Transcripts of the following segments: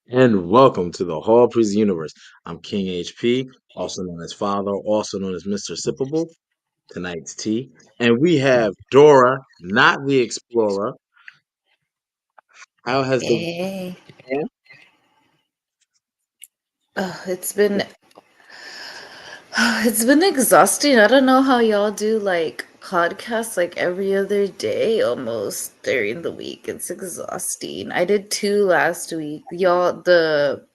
And welcome to the Hall Priest Universe. I'm King HP, also known as Father, also known as Mr. Sippable, tonight's tea. And we have Dora, not the Explorer. How has the Hey, yeah, it's been it's been exhausting. I don't know how y'all do like podcasts like every other day almost during the week. It's exhausting. I did two last week. Y'all the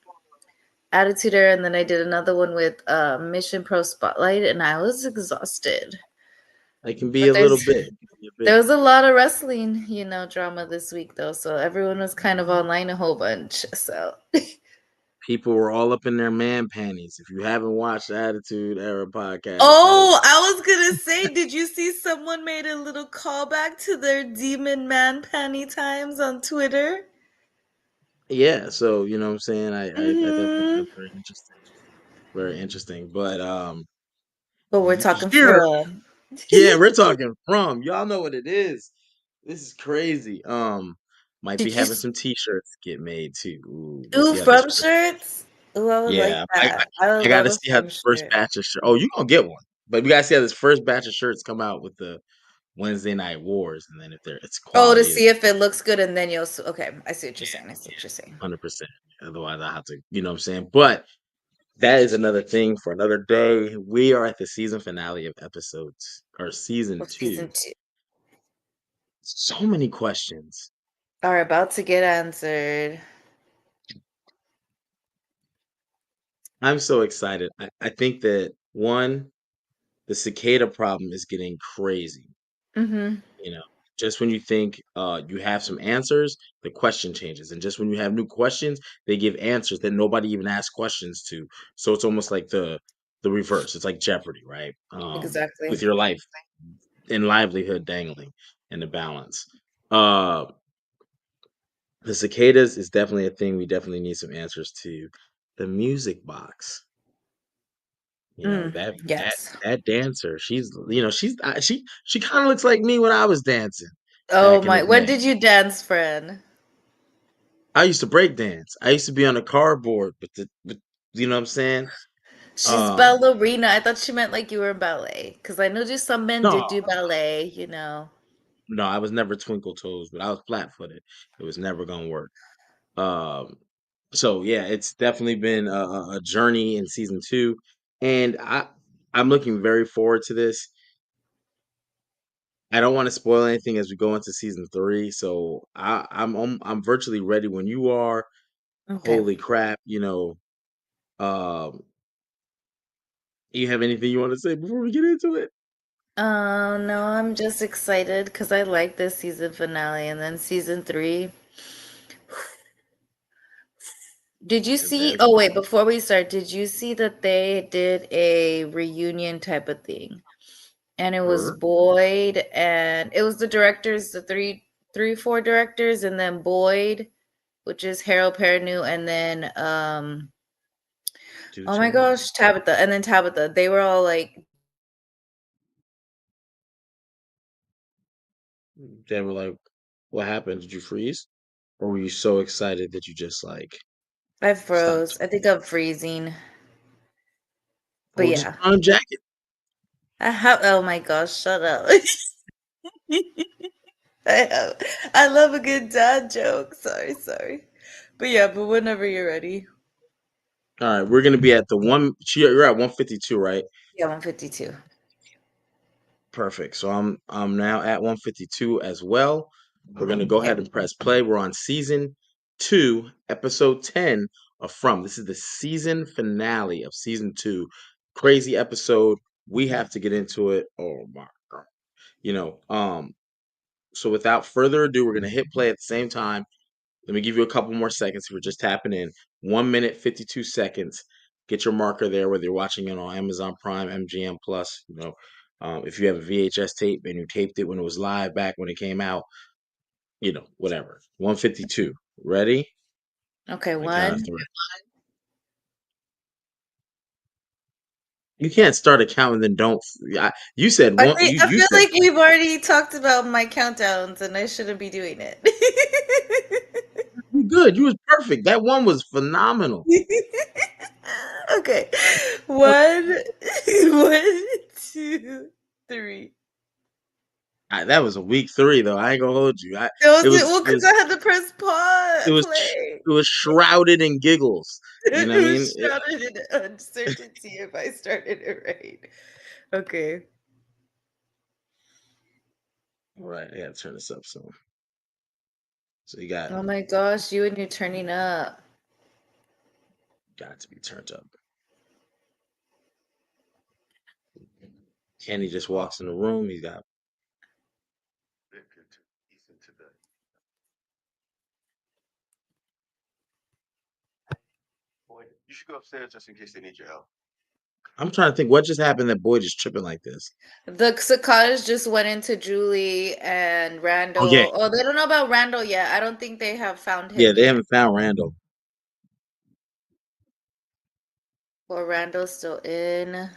Attitude Era, and then I did another one with Mission Pro Spotlight, and I was exhausted. it can be But a little bit. It can be a there bit. was a lot of wrestling, drama this week though, so everyone was kind of online a whole bunch. So People were all up in their man panties. If you haven't watched the Attitude Era podcast, that is Oh, I was gonna say, did you see someone made a little callback to their Demon Man panty times on Twitter? yeah. So you know what I'm saying. I definitely Hmm. found it very interesting. Very interesting. But But we're talking here, from. yeah, we're talking from. Y'all know what it is. This is crazy. Might be Did you having some t-shirts get made too. Ooh, we'll do see how this from first. shirts? Ooh, I would like Yeah, that. I I would got love to a see how from this first shirt. batch of shirts. Oh, you gonna get one, but we gotta see how this first batch of shirts come out with the Wednesday Night Wars, and then if it's Oh, to quality, see if it looks good, and then okay, I see what you're yeah, saying. I see what you're saying. 100%. Otherwise, I have to, you know what I'm saying. But that is another thing for another day. We are at the season finale of episodes or season Well, season two. two So many questions. are about to get answered. I'm so excited. I think that one, the cicada problem is getting crazy. Mm-hmm. You know, just when you think you have some answers, the question changes, and just when you have new questions, they give answers that nobody even asked questions to. So it's almost like the reverse. It's like Jeopardy, right? Exactly. With your life and livelihood dangling in the balance. Uh, the cicadas is definitely a thing we definitely need some answers to. The music box. You know, Mm, that yes. that dancer, she kinda looks like me when I was dancing Oh back in the my! When day. did you dance, friend? I used to break dance. I used to be on a cardboard with you know what I'm saying? She's Um, ballerina. I thought she meant like you were in ballet. Because I know just some men no, did do ballet. no, I was never twinkle toes, but I was flat-footed. It was never gonna work. Um, so yeah, it's definitely been a journey in season 2, and I'm looking very forward to this. I don't wanna spoil anything as we go into season 3, so I'm virtually ready when you are. Okay. Holy crap, you have anything you wanna say before we get into it? No, I'm just excited because I like this season finale and then season three. Did you Because see? there's Oh, wait, before we start, did you see that they did a reunion type of thing? And it was her, Boyd, and it was the directors, the four directors, and then Boyd, which is Harold Perrineau, and then Two oh my Chains. gosh, Tabitha, and then Tabitha. They were all like, They were like, "What happened? Did you freeze? Or were you so excited that you just, like, I stopped?" froze. I think I'm freezing. But "Oh, just yeah. put on a jacket." Oh my gosh, shut up. I love a good dad joke. Sorry, sorry. But yeah, but whenever you're ready. Alright, we're gonna be at the one you're at 152, right? Yeah, 152. Perfect. So I'm now at 152 as well. We're gonna go Yep. ahead and press play. We're on season 2, episode 10 of From. This is the season finale of season 2. Crazy episode. We have to get into it. Oh my god. You know, so without further ado, we're gonna hit play at the same time. Let me give you a couple more seconds if you're just tapping in. 1 minute, 52 seconds. Get your marker there, whether you're watching it on Amazon Prime, MGM Plus. If you have a VHS tape and you taped it when it was live back when it came out, whatever. 152. Ready? Okay, On the count of one. three. You can't start a count and then don't. You said I one. think You I you feel said like we've already talked about my countdowns and I shouldn't be doing it. good. You was perfect. That one was phenomenal. Okay. One, one, two, three. That was a week 3 though. I ain't gonna hold you. It was It was well it because was I had to press it pause, was play. it was shrouded in giggles. You know It what I mean? was shrouded in uncertainty if I started it right. Okay. All right, I gotta turn this up soon. So you got Oh my gosh, you and you're turning up. got to be turned up. Kenny just walks in the room. He's got You should go upstairs just in case they need your help. I'm trying to think what just happened that Boyd is tripping like this. The cicadas just went into Julie and Oh yeah, Randall. Oh, they don't know about Randall yet. I don't think they have found yeah. him They yet. haven't found Randall. Or Randall's still The in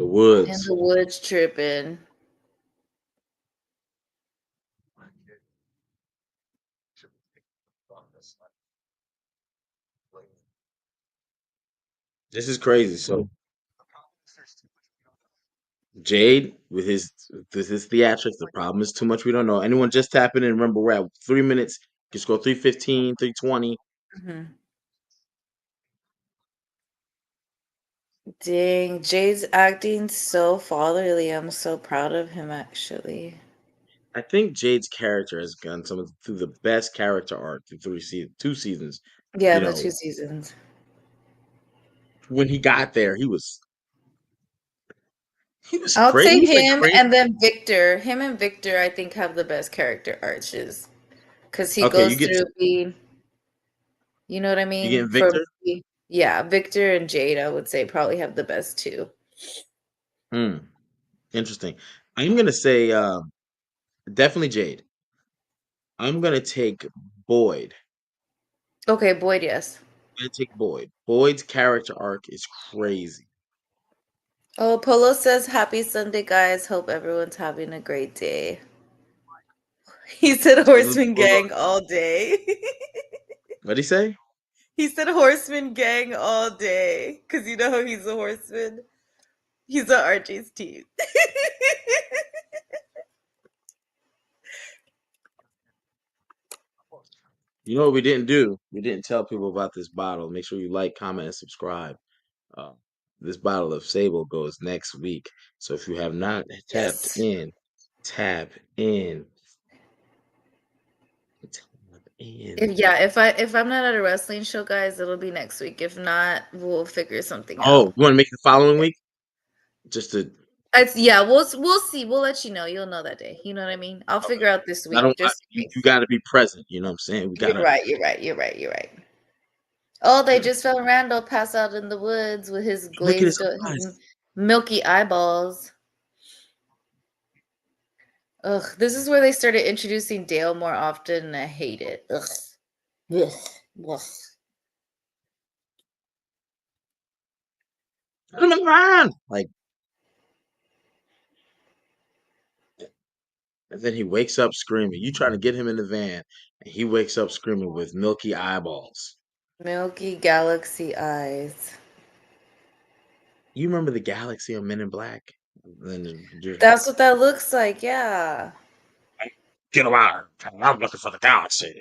woods. the woods tripping. This is crazy. So Jade with his theatrics. The problem is too much we don't know. Anyone just tapping in? Remember, we're at 3 minutes. Just go 3:15, 3:20. Mhm. Dang, Jade's acting so fatherly. I'm so proud of him, actually. I think Jade's character has gone through the best character arc through 2 seasons. Yeah, You in the know, 2 seasons. when he got there, he was I would crazy. say He was like him crazy. and then Victor. Him and Victor, I think, have the best character arches. Because he Okay, goes through being, you know what I you mean? getting Victor? Yeah, Victor and Jade, I would say, probably have the best two. Hmm. Interesting. I'm gonna say definitely Jade. I'm gonna take Boyd. Okay, Boyd, yes. I'm gonna take Boyd. Boyd's character arc is crazy. Oh, Polo says, Happy Sunday, guys. Hope everyone's having a great day. He said Horseman Gang all day. What'd he say? He said Horseman Gang all day. Because you know how he's a horseman? He's on Archie's team. You know what we didn't do? We didn't tell people about this bottle. Make sure you like, comment, and subscribe. Uh, this bottle of Sable goes next week. So if you have not tapped Yes. in, tap in. Tap in. If I'm not at a wrestling show, guys, it'll be next week. If not, we'll figure something Oh, out. you want to make it the following week? Just to Yeah, we'll see. We'll let you know. You'll know that day. You know what I mean? I'll okay. figure out this I week don't. just in You case. got to be present. You know what I'm saying? We You're gotta. right. You're right. You're right. You're right. Oh, they just found Randall pass out in the woods with his Look at his his eyes. milky eyeballs. Ugh, this is where they started introducing Dale more often, and I hate it. Ugh. Ugh. Ugh. Put him in the van. Like, and then he wakes up screaming. You trying to get him in the van, and he wakes up screaming with milky eyeballs. Milky galaxy eyes. You remember the galaxy of Men in Black? Then you're That's what that looks like, yeah. like, get him out. I'm looking for the galaxy.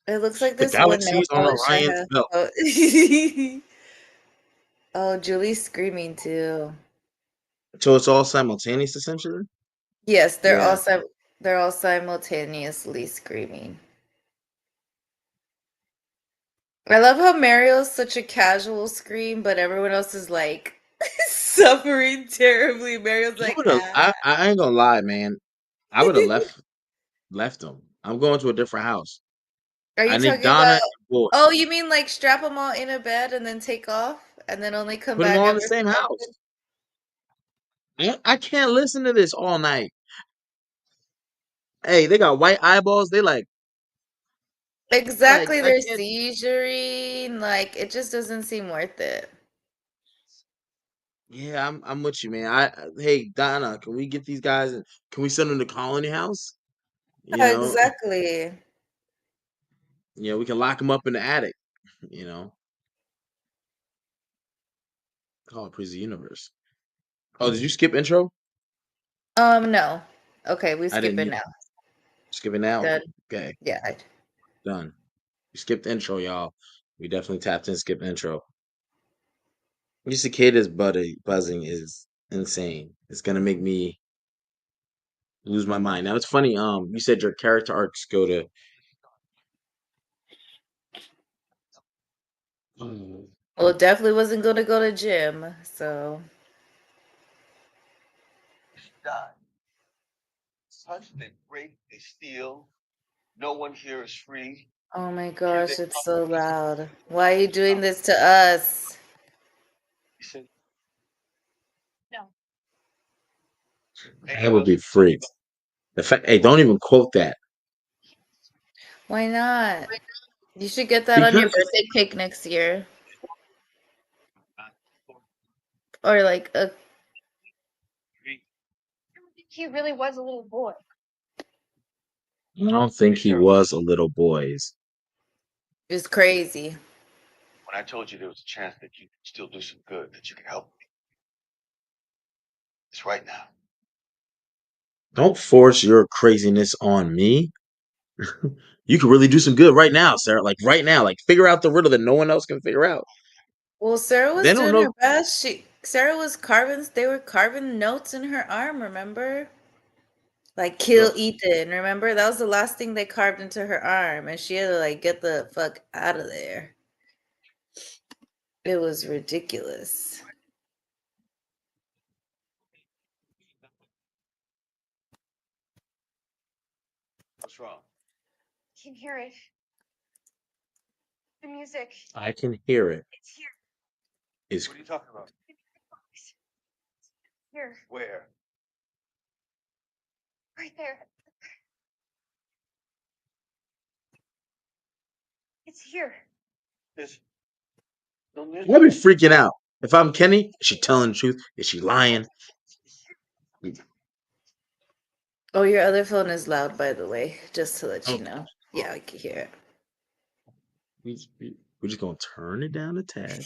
It looks like The this one nail galaxy's on polish I Orion's have. belt. Oh, oh, Julie's screaming too. So it's all simultaneous, essentially. Yes, Yeah. they're all simultaneously screaming. I love how Mario's such a casual scream, but everyone else is like suffering terribly. Mario's You like, would have. ah. I ain't gonna lie, man. I would have left him. I'm going to a different house. Are I you need talking Donna about? and Boyd. Oh, you mean like strap them all in a bed and then take off and then only come Put them back all in the every same so house. often? I can't listen to this all night. Hey, they got white eyeballs. They like Exactly, I they're can't. seizuring. Like it just doesn't seem worth it. Yeah, I'm with you, man. Hey Donna, can we get these guys and can we send them to Colony House? You know, Exactly. We can lock him up in the attic. You know, call it Prison Universe. Oh, did you skip intro? No. Okay, we I skip didn't it either. now. Skip it now. Done. Okay, Yeah. done. We skipped intro, y'all. We definitely tapped in, skipped intro. Your cicadas buzzing is insane. It's gonna make me lose my mind. Now it's funny. You said your character arcs go to. Well, it definitely wasn't gonna go to gym, so Die. Such they break, they steal. No one here is free. oh my Here gosh, they it's come. so loud. Why are you doing this to us? He said, That would be freak. The fact, hey, don't even quote that Why not? You should get that on your because birthday cake next year. Or like a He really was a little boy. I don't think he was a little boy's. it's crazy. when I told you there was a chance that you could still do some good, that you could help me. It's right now. Don't force your craziness on me. You can really do some good right now, Sarah. Like right now, like figure out the riddle that no one else can figure out. Well, Sarah was They don't doing know. her best. Sarah was carving they were carving notes in her arm, remember? Like kill Ugh. Ethan, remember? That was the last thing they carved into her arm, and she had to like get the fuck out of there. It was ridiculous. What's wrong? I can hear it. The music. I can hear it. It's here. Is What are you talking about? Here. Where? Right there. It's here. There's no music. I'd be freaking out if I'm Kenny. Is she telling the truth? Is she lying? Oh, your other phone is loud, by the way, just to let Oh, you know. Yeah, I can hear we're just gonna turn it down a tad.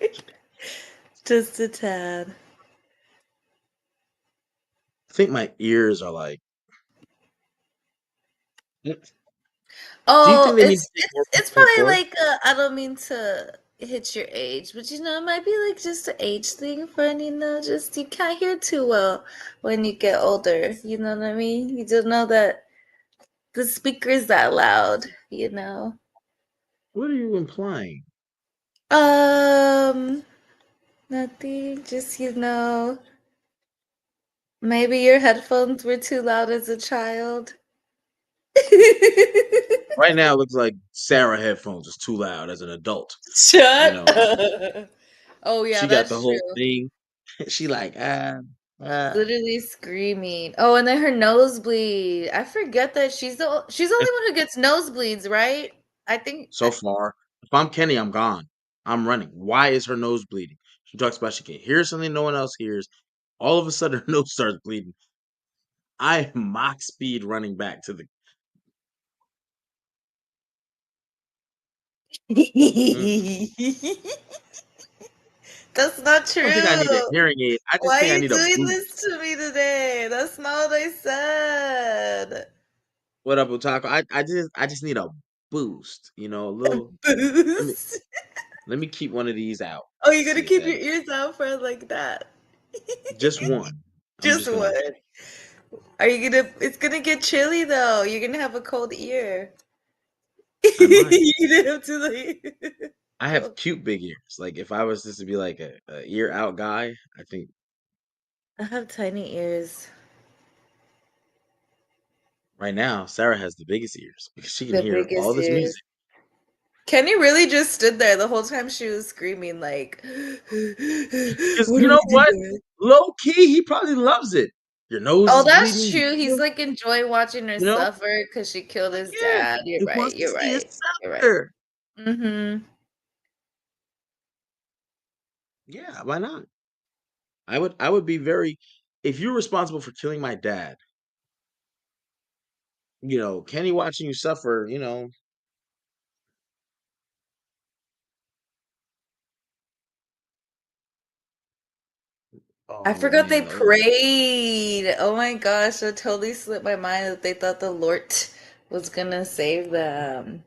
it. Just a tad. I think my ears are like. Do you Oh, think they need to take more it's Point probably Four? like I don't mean to hit your age, but it might be like just an age thing, friend. Just you can't hear too well when you get older. You know what I mean? You don't know that the speaker is that loud. What are you implying? Nothing. Just maybe your headphones were too loud as a child. Right now, it looks like Sarah headphones is too loud as an adult. Shut know, up. Oh yeah, she got the that's whole true. thing. She like Literally screaming. Oh, and then her nosebleed. I forget that she's the only one who gets nosebleeds, right? I think. So far, if I'm Kenny, I'm gone. I'm running. Why is her nose bleeding? She talks about she can hear something no one else hears. All of a sudden, her nose starts bleeding. I am mock speed running back to the. That's not I don't think I need a true. hearing aid. I just Why are think I you need a doing boost. this to me today? That's not what I said. What up, Otaku? I just need a boost. A little. Let me Boost. let me keep one of these out. Oh, you're See gonna if keep that your ears out for like that. just one. I'm Just just gonna. one. Are you gonna? It's gonna get chilly though. You're gonna have a cold ear. I might. You have to like. I have cute big ears. Like if I was just to be like a ear out guy, I think I have tiny ears. right now Sarah has the biggest ears because she can The hear all biggest this ears. music. Kenny really just stood there the whole time she was screaming, like, Because what you are know we what? doing? Low key, he probably loves it. Your nose Oh, is that's bleeding. true. He's like enjoying watching her You know? suffer because she killed his Yeah. dad. You're He right. wants to You're see his right. You're right. suffer. Mm-hmm. Yeah, why not? I would be very if you're responsible for killing my dad, Kenny watching you suffer, I Oh forgot they man, prayed. Oh my gosh, it totally slipped my mind that they thought the Lord was gonna save them.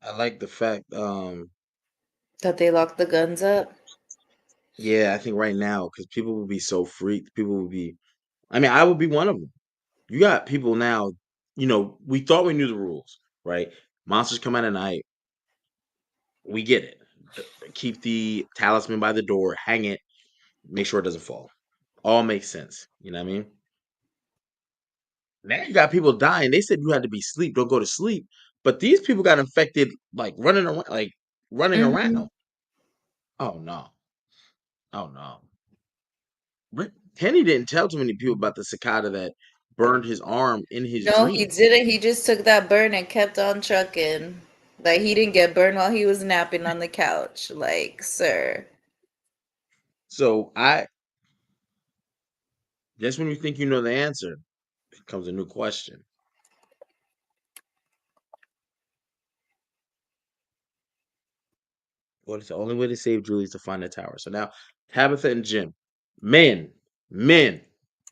I like the fact. That they locked the guns up. Yeah, I think right now because people will be so freaked. People will be. I mean, I would be one of them. You got people now. We thought we knew the rules, right? Monsters come out at night. We get it. Keep the talisman by the door. Hang it. Make sure it doesn't fall. All makes sense. You know what I mean? Now you got people dying. They said you had to be asleep. Don't go to sleep. But these people got infected, like running around, running Hmm. around. Oh no! Oh no! Kenny didn't tell too many people about the cicada that burned his arm in his No, he dream. didn't. He just took that burn and kept on trucking. Like he didn't get burned while he was napping on the couch. Like, sir. So just when you think you know the answer, comes a new question. What is the only way to save Julie is to find the tower? So now Tabitha and Jim, men,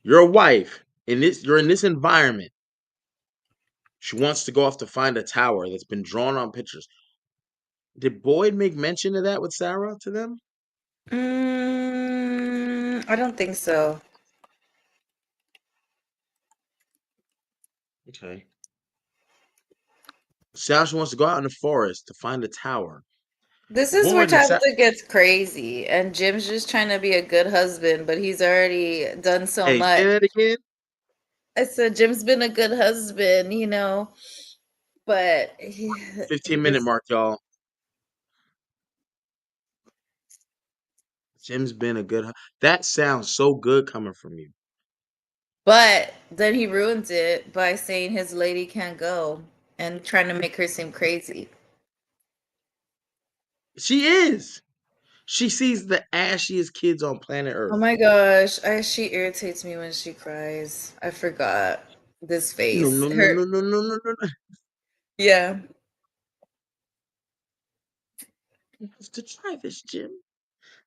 your wife you're in this environment. She wants to go off to find a tower that's been drawn on pictures. Did Boyd make mention of that with Sarah to them? I don't think so. Okay. Sasha wants to go out in the forest to find a tower. This is where Boyd and Sarah. Tabitha gets crazy, and Jim's just trying to be a good husband, but he's already done so Hey, much. say that again. I said Jim's been a good husband, but 15-minute mark, y'all. Jim's been a good. That sounds so good coming from you. but then he ruins it by saying his lady can't go and trying to make her seem crazy. She is. She sees the ashiest kids on planet Oh Earth. my gosh, she irritates me when she cries. I forgot this No, face. no, no, Her, no, no, no, no, no. yeah. You have to try this, Jim.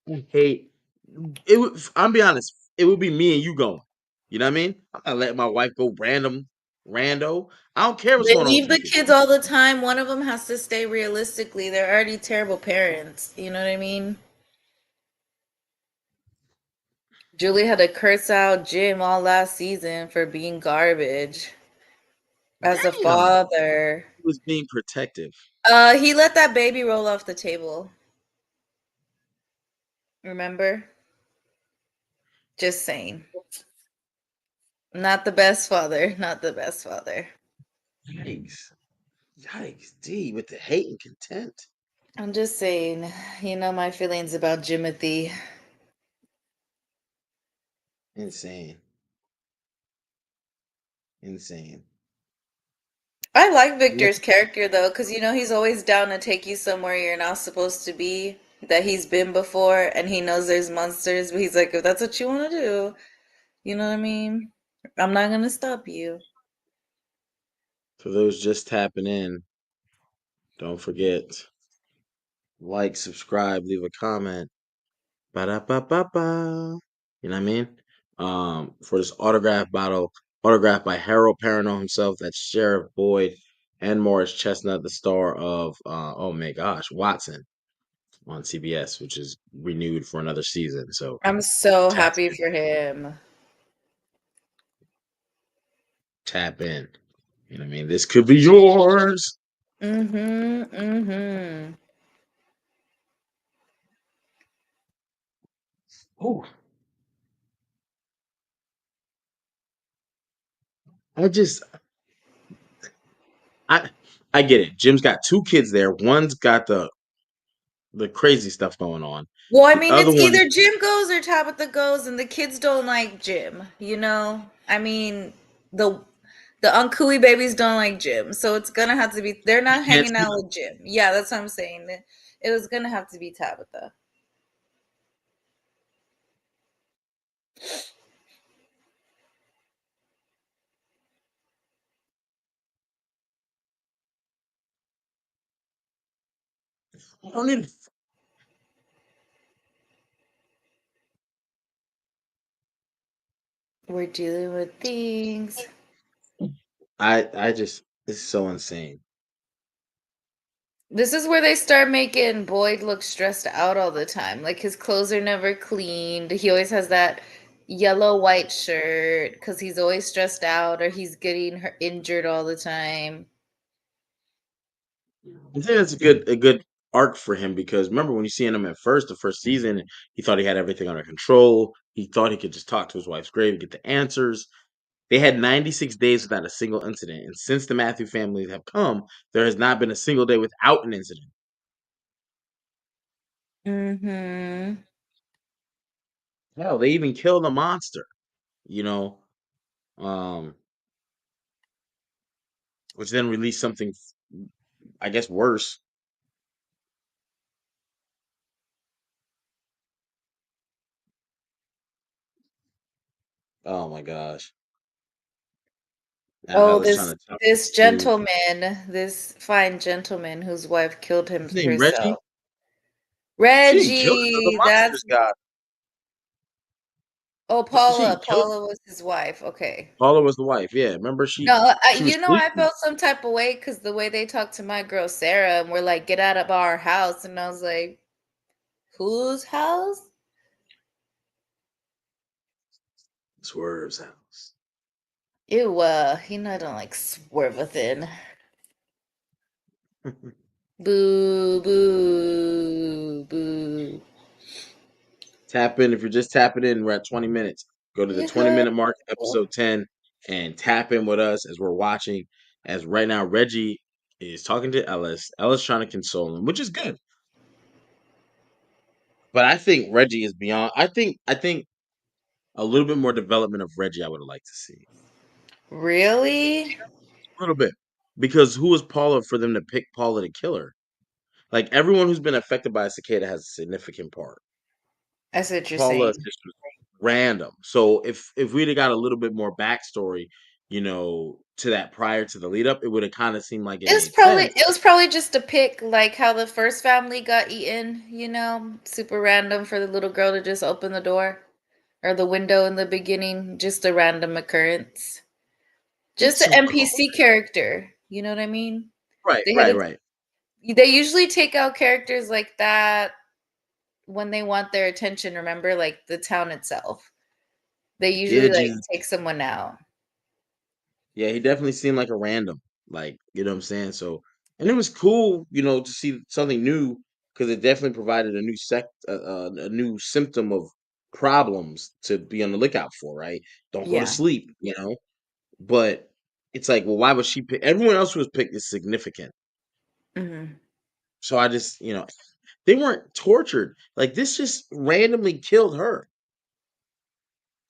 I hate it. I'm be honest. It would be me and you going. You know what I mean? I'm not letting my wife go rando. I don't care what's They going on with leave you the kids. kids all the time. One of them has to stay realistically. They're already terrible parents. You know what I mean? Julie had to curse out Jim all last season for being garbage as a Damn. father. He was being protective. He let that baby roll off the table. Remember? Just saying. Not the best father. Not the best father. Yikes. Yikes. D with the hate and contempt. I'm just saying, my feelings about Jimothy. Insane. Insane. I like Yeah. Victor's character though, because he's always down to take you somewhere you're not supposed to be, that he's been before, and he knows there's monsters, but he's like, if that's what you want to do, you know what I mean? I'm not gonna stop you. For those just tapping in, don't forget, like, subscribe, leave a comment. Ba-da-ba-ba-ba. You know what I mean? For this autograph battle, autographed by Harold Perrineau himself, that's Sheriff Boyd, and Morris Chestnut, the star of oh my gosh, Watson on CBS, which is renewed for another season. So I'm so tap happy in. for him. Tap in. You know what I mean? This could be yours. Mm-hmm. Mm-hmm. Oh, I just I I get it. Jim's got two kids there. One's got the crazy stuff going on. Well, I The mean, other it's one, either Jim goes or Tabitha goes, and the kids don't like Jim. I mean, the the Uncooey babies don't like Jim, so it's gonna have to be. They're he not can't hanging see out them. with Jim. Yeah, that's what I'm saying. It was gonna have to be Tabitha. I don't need. We're dealing with things. I just it's so insane. This is where they start making Boyd look stressed out all the time. Like his clothes are never cleaned. He always has that yellow white shirt because he's always stressed out or he's getting injured all the time. I think that's a good arc for him because remember when you see him at first, the first season, he thought he had everything under control. He thought he could just talk to his wife's grave, get the answers. They had 96 days without a single incident, and since the Matthew families have come, there has not been a single day without an incident. Mm-hmm. Hell, they even killed a monster, you know, um, which then released something, I guess, worse. Oh my gosh. Now Oh, Ella's trying to tell this dude. gentleman, this fine gentleman whose wife killed him His name Reggie? herself. She didn't kill him, the Reggie, monster that's just got she Paula. didn't kill him. Paula was his wife. Okay. Paula was the wife, yeah. Remember No, she was I sleeping. felt some type of way because the way they talked to my girl Sarah and we're like, get out of our house. And I was like, whose house? Swerve's house. Ew, I don't like swerve within. Boo, boo, boo. Tap in. If you're just tapping in, we're at 20 minutes. Go to the 20-minute mark, episode 10, and tap in with us as we're watching. As right now, Reggie is talking to Ellis. Ellis trying to console him, which is good. But I think Reggie is beyond. I think a little bit more development of Reggie I would have liked to see. Really? A little bit. Because who was Paula for them to pick Paula to kill her? Like everyone who's been affected by a cicada has a significant part. That's what you're Paula saying. just was random. So if we'd have got a little bit more backstory, to that prior to the lead up, it would have kind of seemed like it made sense. It was probably just a pick, like how the first family got eaten, super random for the little girl to just open the door or the window in the beginning, just a random occurrence. Just It's an so NPC character, you know what I mean? right, They had right, a, right. they usually take out characters like that when they want their attention, remember, like the town itself. They Yeah, usually like Jesus. take someone out. Yeah, he definitely seemed like a random, like you know what I'm saying. So, and it was cool, to see something new because it definitely provided a new symptom of problems to be on the lookout for. Right, don't go to Yeah. sleep. But it's like, well, why was she picked? Everyone else who was picked is significant. Hmm. So I just, they weren't tortured. Like this just randomly killed her.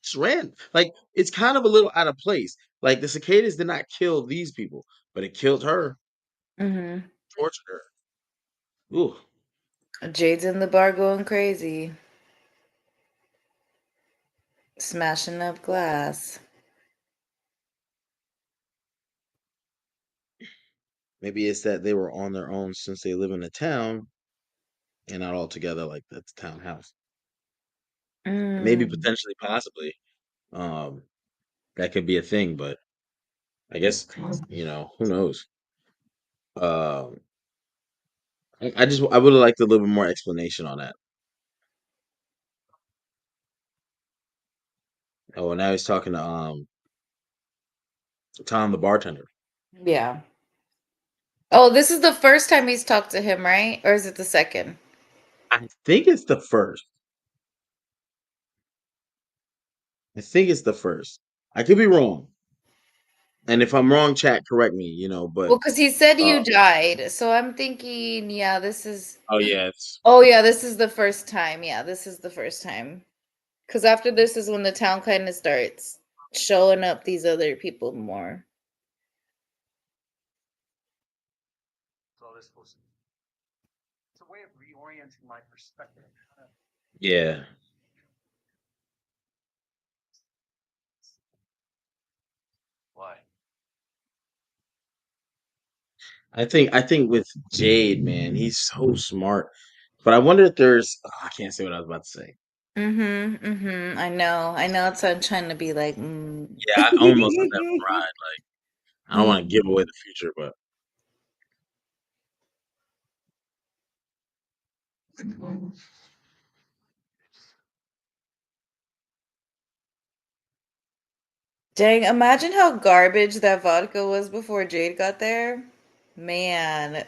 Just ran. Like it's kind of a little out of place. Like the cicadas did not kill these people, but it killed her, Hmm. tortured her. Ooh. Jade's in the bar going crazy, smashing up glass. Maybe it's that they were on their own since they live in a town and not all together like that's townhouse. Maybe Mm. potentially, possibly, um, that could be a thing, but I guess, who knows? Um, I would have liked a little bit more explanation on that. Oh, and now he's talking to Tom, the bartender. Yeah. Oh, this is the first time he's talked to him, right? Or is it the second? I think it's the first. I think it's the first. I could be wrong, and if I'm wrong, chat correct me. But Well, because he said uh, you died. So I'm thinking, yeah, this is. oh yeah, it's Oh, yeah, this is the first time. Yeah, this is the first time. Because after this is when the town kind of starts showing up these other people more. That's all this supposed to be. So way of reorienting my perspective. Yeah. Why? I think with Jade, man, he's so smart. But I wonder if there's I can't say what I was about to say. I know. That's what I'm trying to be like. Yeah, I almost let that ride. Like I don't want to give away the future, but Dang, imagine how garbage that vodka was before Jade got there. Man.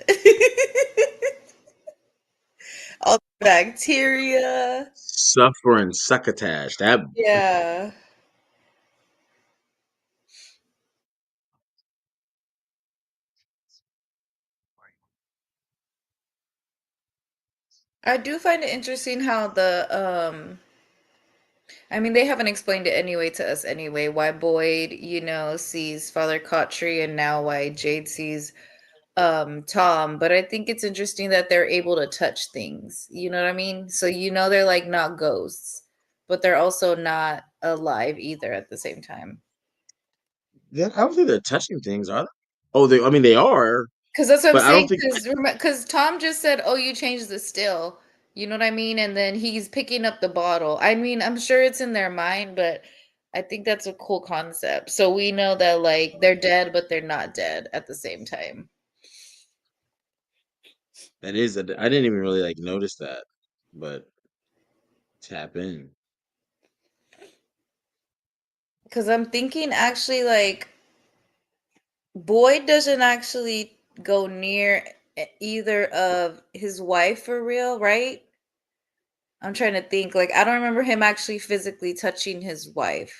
All the bacteria. suffering succotash. That Yeah. I do find it interesting how I mean, they haven't explained it anyway to us anyway, why Boyd, sees Father Kotri and now why Jade sees Tom, but I think it's interesting that they're able to touch things. You know what I mean? So they're like not ghosts, but they're also not alive either at the same time. I don't think they're touching things, are they? Oh, I mean, they are, Because that's what I'm but I don't saying. think. Because Tom just said, "Oh, you changed the still." You know what I mean? And then he's picking up the bottle. I mean, I'm sure it's in their mind, but I think that's a cool concept. So we know that like they're dead, but they're not dead at the same time. That is, I didn't even really like notice that, but tap in. Because I'm thinking actually like Boyd doesn't actually go near either of his wife for real, right? I'm trying to think. Like, I don't remember him actually physically touching his wife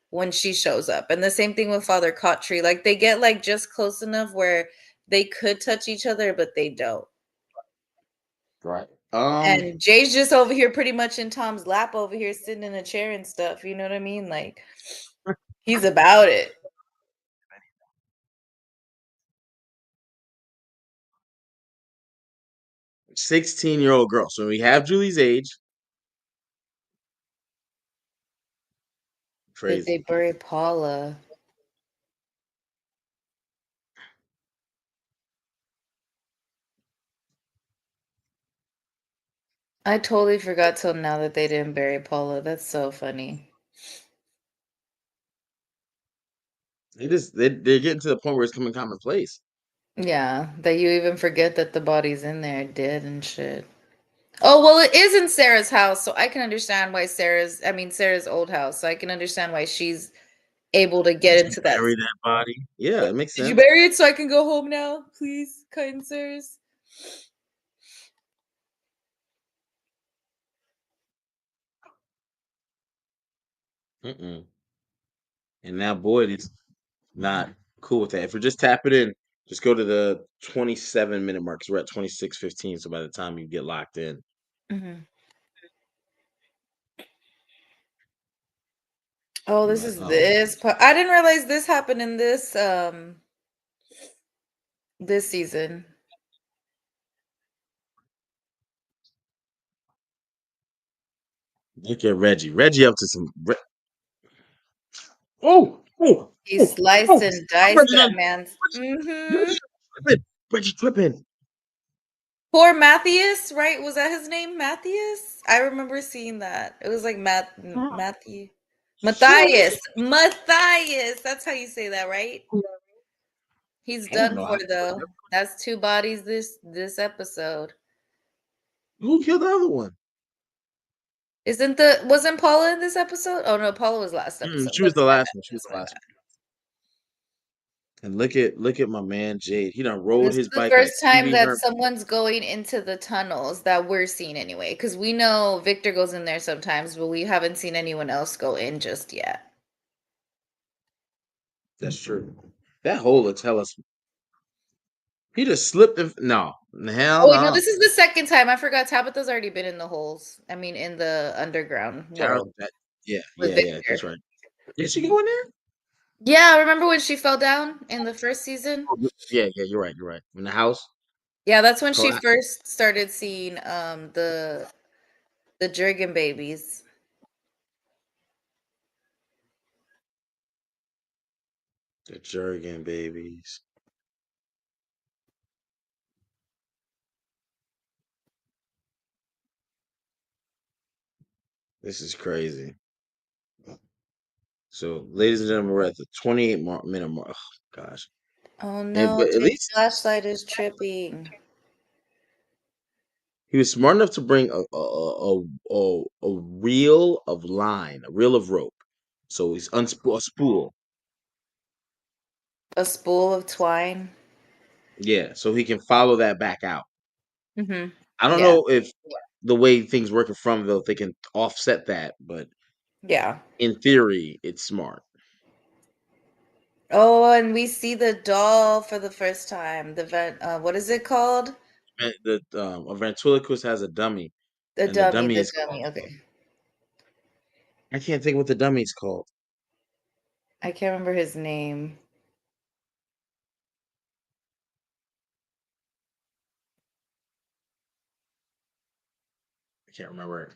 when she shows up. And the same thing with Father Kotri. Like, they get like just close enough where they could touch each other, but they don't. Right. And Jay's just over here pretty much in Tom's lap over here sitting in a chair and stuff. You know what I mean? Like, he's about it. 16-year-old girl. So we have Julie's age. Did they Crazy. bury Paula? I totally forgot till now that they didn't bury Paula. That's so funny. They're getting to the point where it's coming commonplace. Yeah, that you even forget that the body's in there dead and shit. Oh, well, it is in Sarah's house, so I can understand why Sarah's old house. So I can understand why she's able to get into that. Bury that body. Yeah, it makes Did you sense. bury it so I can go home now, please, kind sirs? Mm-mm. And now Boyd is not cool with that. If we're just tapping in, just go to the 27-minute mark because we're at 26:15. So by the time you get locked in, Mhm. Oh, this but is this part. I didn't realize this happened in this season. look at Reggie. Reggie up to some. Oh, oh, He oh, sliced oh! and diced Reggie that done. man's. Reggie tripping. Reggie tripping. Poor Matthias, right? Was that his name, Matthias? I remember seeing that. It was like Matthew. Sheesh. Matthias. That's how you say that, right? He's I don't done know for how. though. That's two bodies this episode. Who killed the other one? Wasn't Paula in this episode? Oh no, Paula was last episode. She was That's the my last bad. one. She was That's the my last bad. one. And look at my man Jade. He done And rode this is his the bike like first Pee time Wee that Herman. someone's going into the tunnels that we're seeing anyway. Because we know Victor goes in there sometimes, but we haven't seen anyone else go in just yet. That's true. That hole looks hella. He just slipped. No, hell Oh wait, no, no. this is the second time. I forgot Tabitha's already been in the holes. I mean, in the underground Carol, world yeah, with yeah. That's Victor. right. Did she go in there? Yeah, remember when she fell down in the first season? Oh, yeah. You're right. You're right. In the house. Yeah, that's when she Colla- first started seeing the Jurgen babies. the Jurgen babies. This is crazy. So, ladies and gentlemen, we're at the 28-minute mark. Oh, gosh. Oh And, no, but at Jay's least flashlight is tripping. he was smart enough to bring a reel of line, a reel of rope. So he's a spool. A spool of twine. Yeah, so he can follow that back out. Mm-hmm. I don't Yeah. know if the way things working from though, if they can offset that, but Yeah. in theory, it's smart. Oh, and we see the doll for the first time. What is it called? A ventriloquist has a dummy, The and the dummy, dummy the is dummy. called. Okay. I can't think what the dummy's called. I can't remember his name. I can't remember it.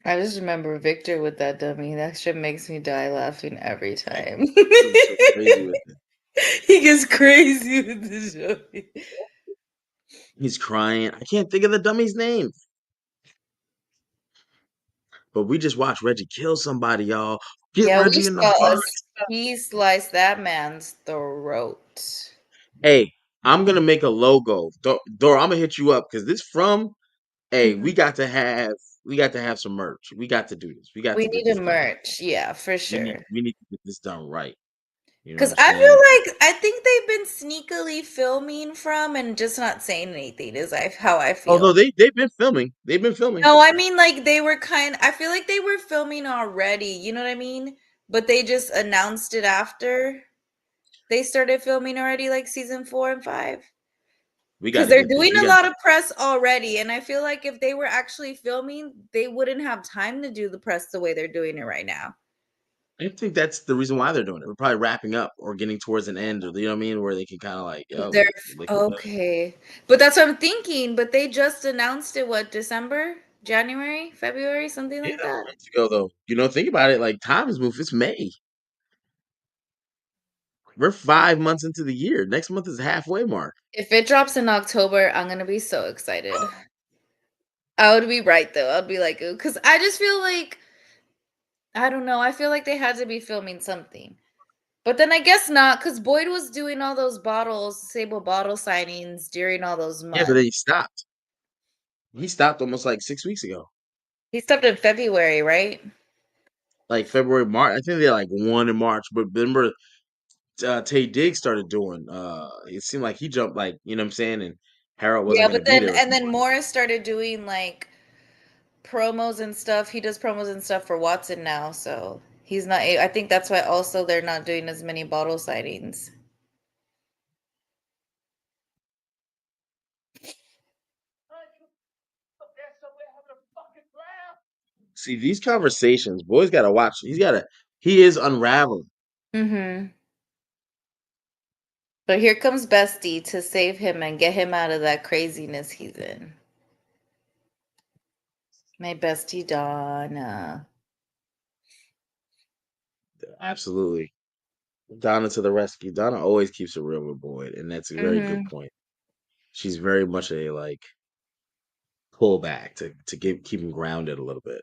I just remember Victor with that dummy. That shit makes me die laughing every time. He's so crazy with it. He gets crazy with the show. He's crying. I can't think of the dummy's name. But we just watched Reggie kill somebody, y'all. Get Yeah, we Reggie in the saw box. us. He sliced that man's throat. Hey, I'm gonna make a logo. Dora, I'm gonna hit you up because this from. Hey, Mhm. we got to have some merch. We got to do this. We got We to get need a this done. merch, yeah, for sure. We need to get this done right. You know what Because I'm I saying? feel like I think they've been sneakily filming from and just not saying anything is how I Although feel. they've been filming. They've been filming. No, I mean like they were I feel like they were filming already, you know what I mean? But they just announced it after they started filming already, like season 4 and 5. We got Because to they're get this. doing We a got lot of press already. And I feel like if they were actually filming, they wouldn't have time to do the press the way they're doing it right now. I think that's the reason why they're doing it. We're probably wrapping up or getting towards an end, or you know what I mean, where they can kind of like, yo, They're they can, okay. But that's what I'm thinking. But they just announced it, what, December, January, February, something yeah, like that. months ago though. You know, think about it. Like time has moved. It's May. We're 5 months into the year. Next month is the halfway mark. If it drops in October, I'm gonna be so excited. I would be right though. I'd be like, because I just feel like I don't know. I feel like they had to be filming something. But then I guess not, because Boyd was doing all those Sable bottle signings during all those Yeah, but then he months. stopped. He stopped almost like 6 weeks ago. He stopped in February, right? Like February, March. I think they're like one in March. But remember, Tay Diggs started doing. It seemed like he jumped like you know what I'm saying, and Harold Yeah, wasn't going but to be then there. and then Morris started doing like promos and stuff. He does promos and stuff for Watson now, so he's not. I think that's why also they're not doing as many bottle sightings. See these conversations, boys got to watch. He is unraveling. Mm-hmm. But here comes Bestie to save him and get him out of that craziness he's in. My bestie Donna. Absolutely, Donna to the rescue. Donna always keeps it real with Boyd, and that's a very good Mm-hmm. point. She's very much a like pullback to keep him grounded a little bit.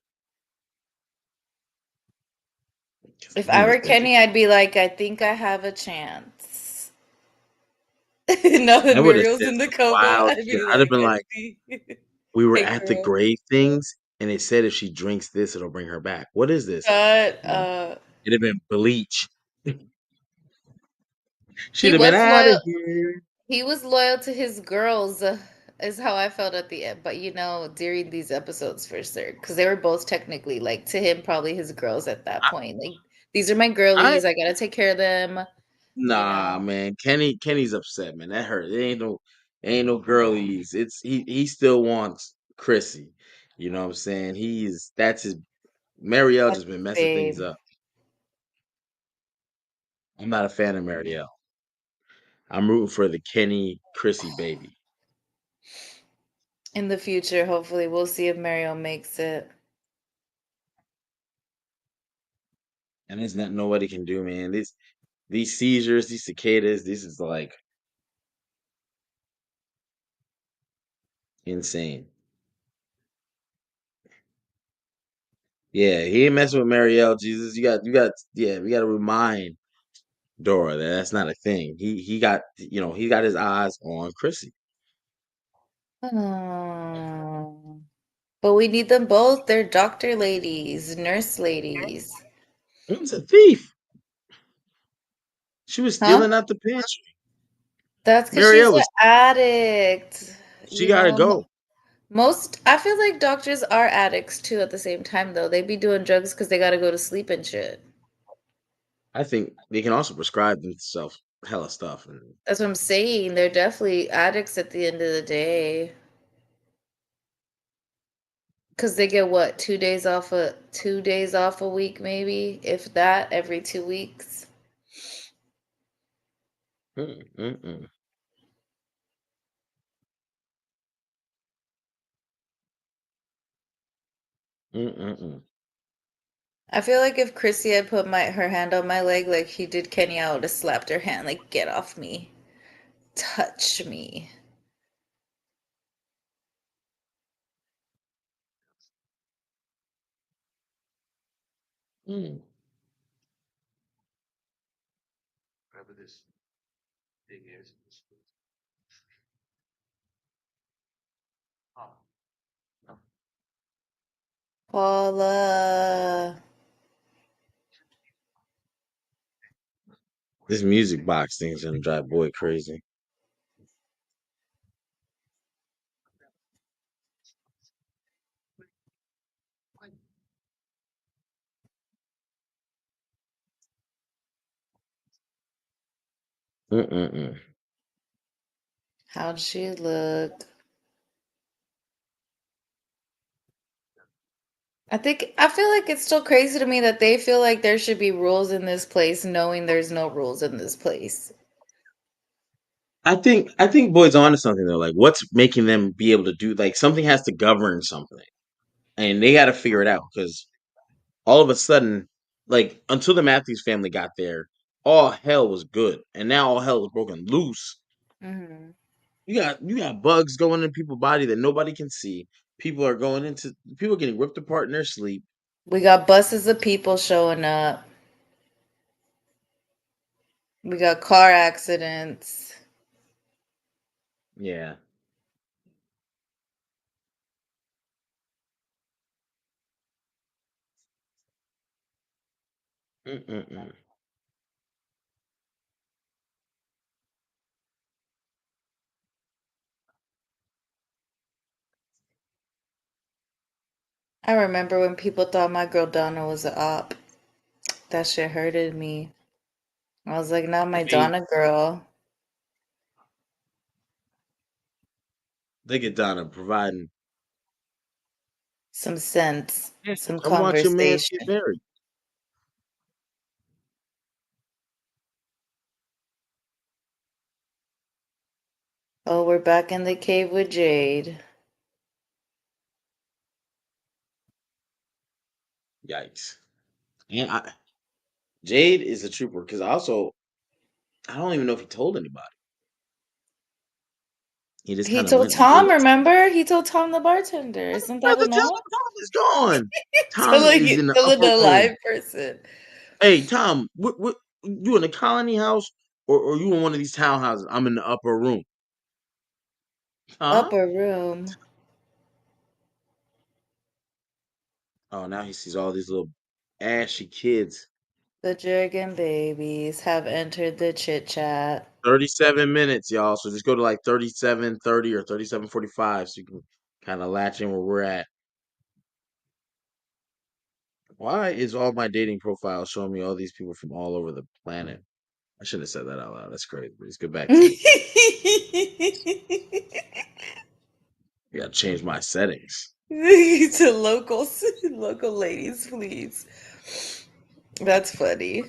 If He I was were thinking. Kenny, I'd be like, I think I have a chance. Now that I would have Muriel's said in the some coma, wild I'd shit. be I'd have like, been I like, see. we were Hey, at the girl. grave things, and it said if she drinks this, it'll bring her back. What is this? But And it'd have been bleach. he She'd have been was out of loyal. here. He was loyal to his girls, is how I felt at the end. But during these episodes for sure, because they were both technically like to him, probably his girls at that point. Like these are my I girlies. I gotta take care of them. You Nah, know. man. Kenny's upset, man. That hurt. It ain't no girlies. He still wants Chrissy. You know what I'm saying? That's his Marielle That's just been his messing things babe. up. I'm not a fan of Marielle. I'm rooting for the Kenny Chrissy baby. In the future, hopefully, we'll see if Mario makes it. And there's nothing nobody can do, man. These seizures, these cicadas, this is like insane. Yeah, he ain't messing with Marielle, Jesus. Yeah, we gotta remind Dora that that's not a thing. He got he got his eyes on Chrissy. Oh. But we need them both. They're doctor ladies, nurse ladies. It was a thief. She was Huh? stealing out the pantry. That's because she's Marielle an was addict. she gotta go. Most, I feel like doctors are addicts too at the same time, though. They be doing drugs because they gotta go to sleep and shit. I think they can also prescribe themselves hella stuff. And That's what I'm saying. They're definitely addicts at the end of the day. Because they get what, 2 days off a week, maybe, if that, every 2 weeks. mm-mm. Mm-mm. I feel like if Chrissy had put her hand on my leg like he did Kenny, I would have slapped her hand like, get off me. Touch me. Mm. Whatever this thing is. Oh, no. Paula. This music box thing is gonna drive boy crazy. Mm-mm. How'd she look? I feel like it's still crazy to me that they feel like there should be rules in this place, knowing there's no rules in this place. I think boys onto something though. Like, what's making them be able to do like something has to govern something, and they got to figure it out because all of a sudden, like until the Matthews family got there, all hell was good, and now all hell is broken loose. Hmm. You got bugs going in people's body that nobody can see. People are getting ripped apart in their sleep. We got buses of people showing up. We got car accidents. Yeah. Mm-mm-mm. I remember when people thought my girl Donna was a op. That shit hurted me. I was like, not I my mean, Donna girl. they get down to providing. Some sense, Yeah, some come watch your man get conversation. married. Oh, we're back in the cave with Jade. Yikes! And Jade is a trooper because I don't even know if he told anybody. He just He kind of told went and did Tom, it. remember? He told Tom the bartender. Isn't that Brother, tell enough? him Tom is gone. Tom is in the Telling upper a room. live person. Hey, Tom, what you in the colony house or you in one of these townhouses? I'm in the upper room. Huh? Upper room. Oh, now he sees all these little ashy kids. The Jurgen babies have entered the chit chat. 37 minutes, y'all. So just go to like 37:30 or 37:45 so you can kind of latch in where we're at. Why is all my dating profiles showing me all these people from all over the planet? I shouldn't have said that out loud. That's crazy. Let's get back to I gotta change my settings. To locals, local ladies, please. That's funny.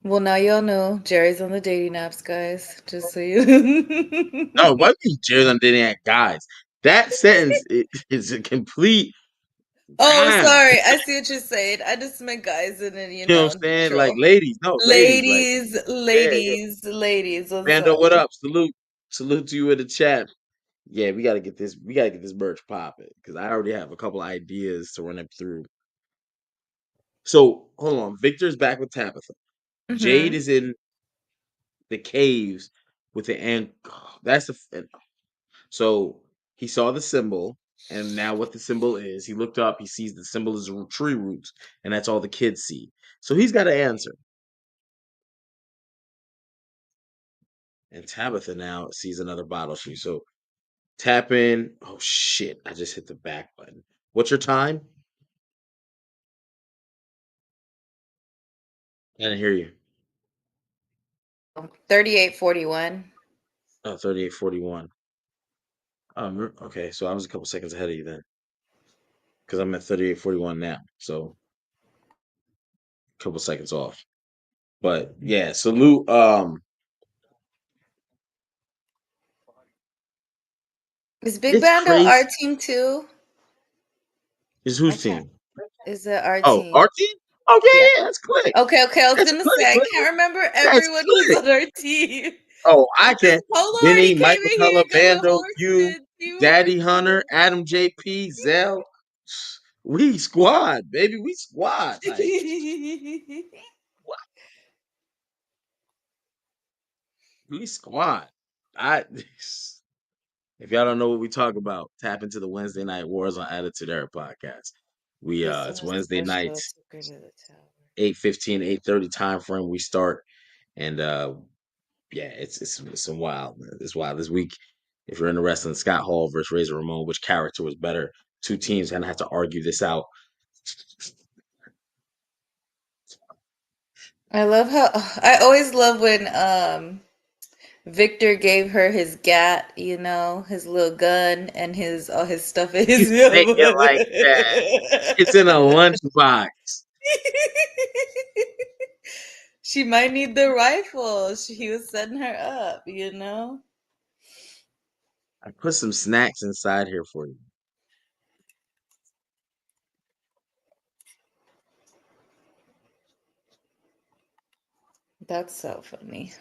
Well, now y'all know Jerry's on the dating apps, guys. Just so you. No, why be Jerry's on dating app guys? That sentence is a complete. Oh, Ah, sorry. I see what you're saying. I just meant guys and then, you know what I'm saying? Like neutral. ladies, no ladies, like yeah, yeah. Ladies. I'm Vando, what sorry. up? Salute to you in the chat. Yeah, we gotta get this. We gotta get this merch popping because I already have a couple ideas to run it through. So hold on, Victor's back with Tabitha. Jade Mm-hmm. is in the caves with the that's the. So he saw the symbol, and now what the symbol is, he looked up, he sees the symbol is tree roots, and that's all the kids see. So he's got to answer. And Tabitha now sees another bottle shoe. So tap in. Oh shit! I just hit the back button. What's your time? I didn't hear you. 38:41. Oh, 38:41. Okay, so I was a couple seconds ahead of you then, because I'm at 38:41 now. So a couple seconds off. But yeah, salute. Is Big It's Bando crazy. our team too? Is I whose can't. team? Is it our Oh, team? our team? Oh Yeah. yeah, that's Click. Okay. I was That's gonna Click, say I baby. can't remember That's everyone who's Click. on our team. Oh, I can. Hold on, he Benny, came Michael in here Pella, and got a Bando, Q, horseman. Team Daddy Hunter, horseman. Adam JP, Zell. We squad, baby. We squad. Like what? We squad. I if y'all don't know what we talk about, tap into the Wednesday night Wars on Attitude Era podcast. We This it's one is Wednesday special. nights, It's a to the tower. 8:15, 8:30 time frame we start. And yeah, it's some wild, man. It's wild. This week, if you're in the wrestling, Scott Hall versus Razor Ramon, which character was better? Two teams gonna have to argue this out. I always love when Victor gave her his gat, his little gun and his all his stuff in You his say it like that. It's in a lunchbox. She might need the rifle. He was setting her up. I put some snacks inside here for you. That's so funny.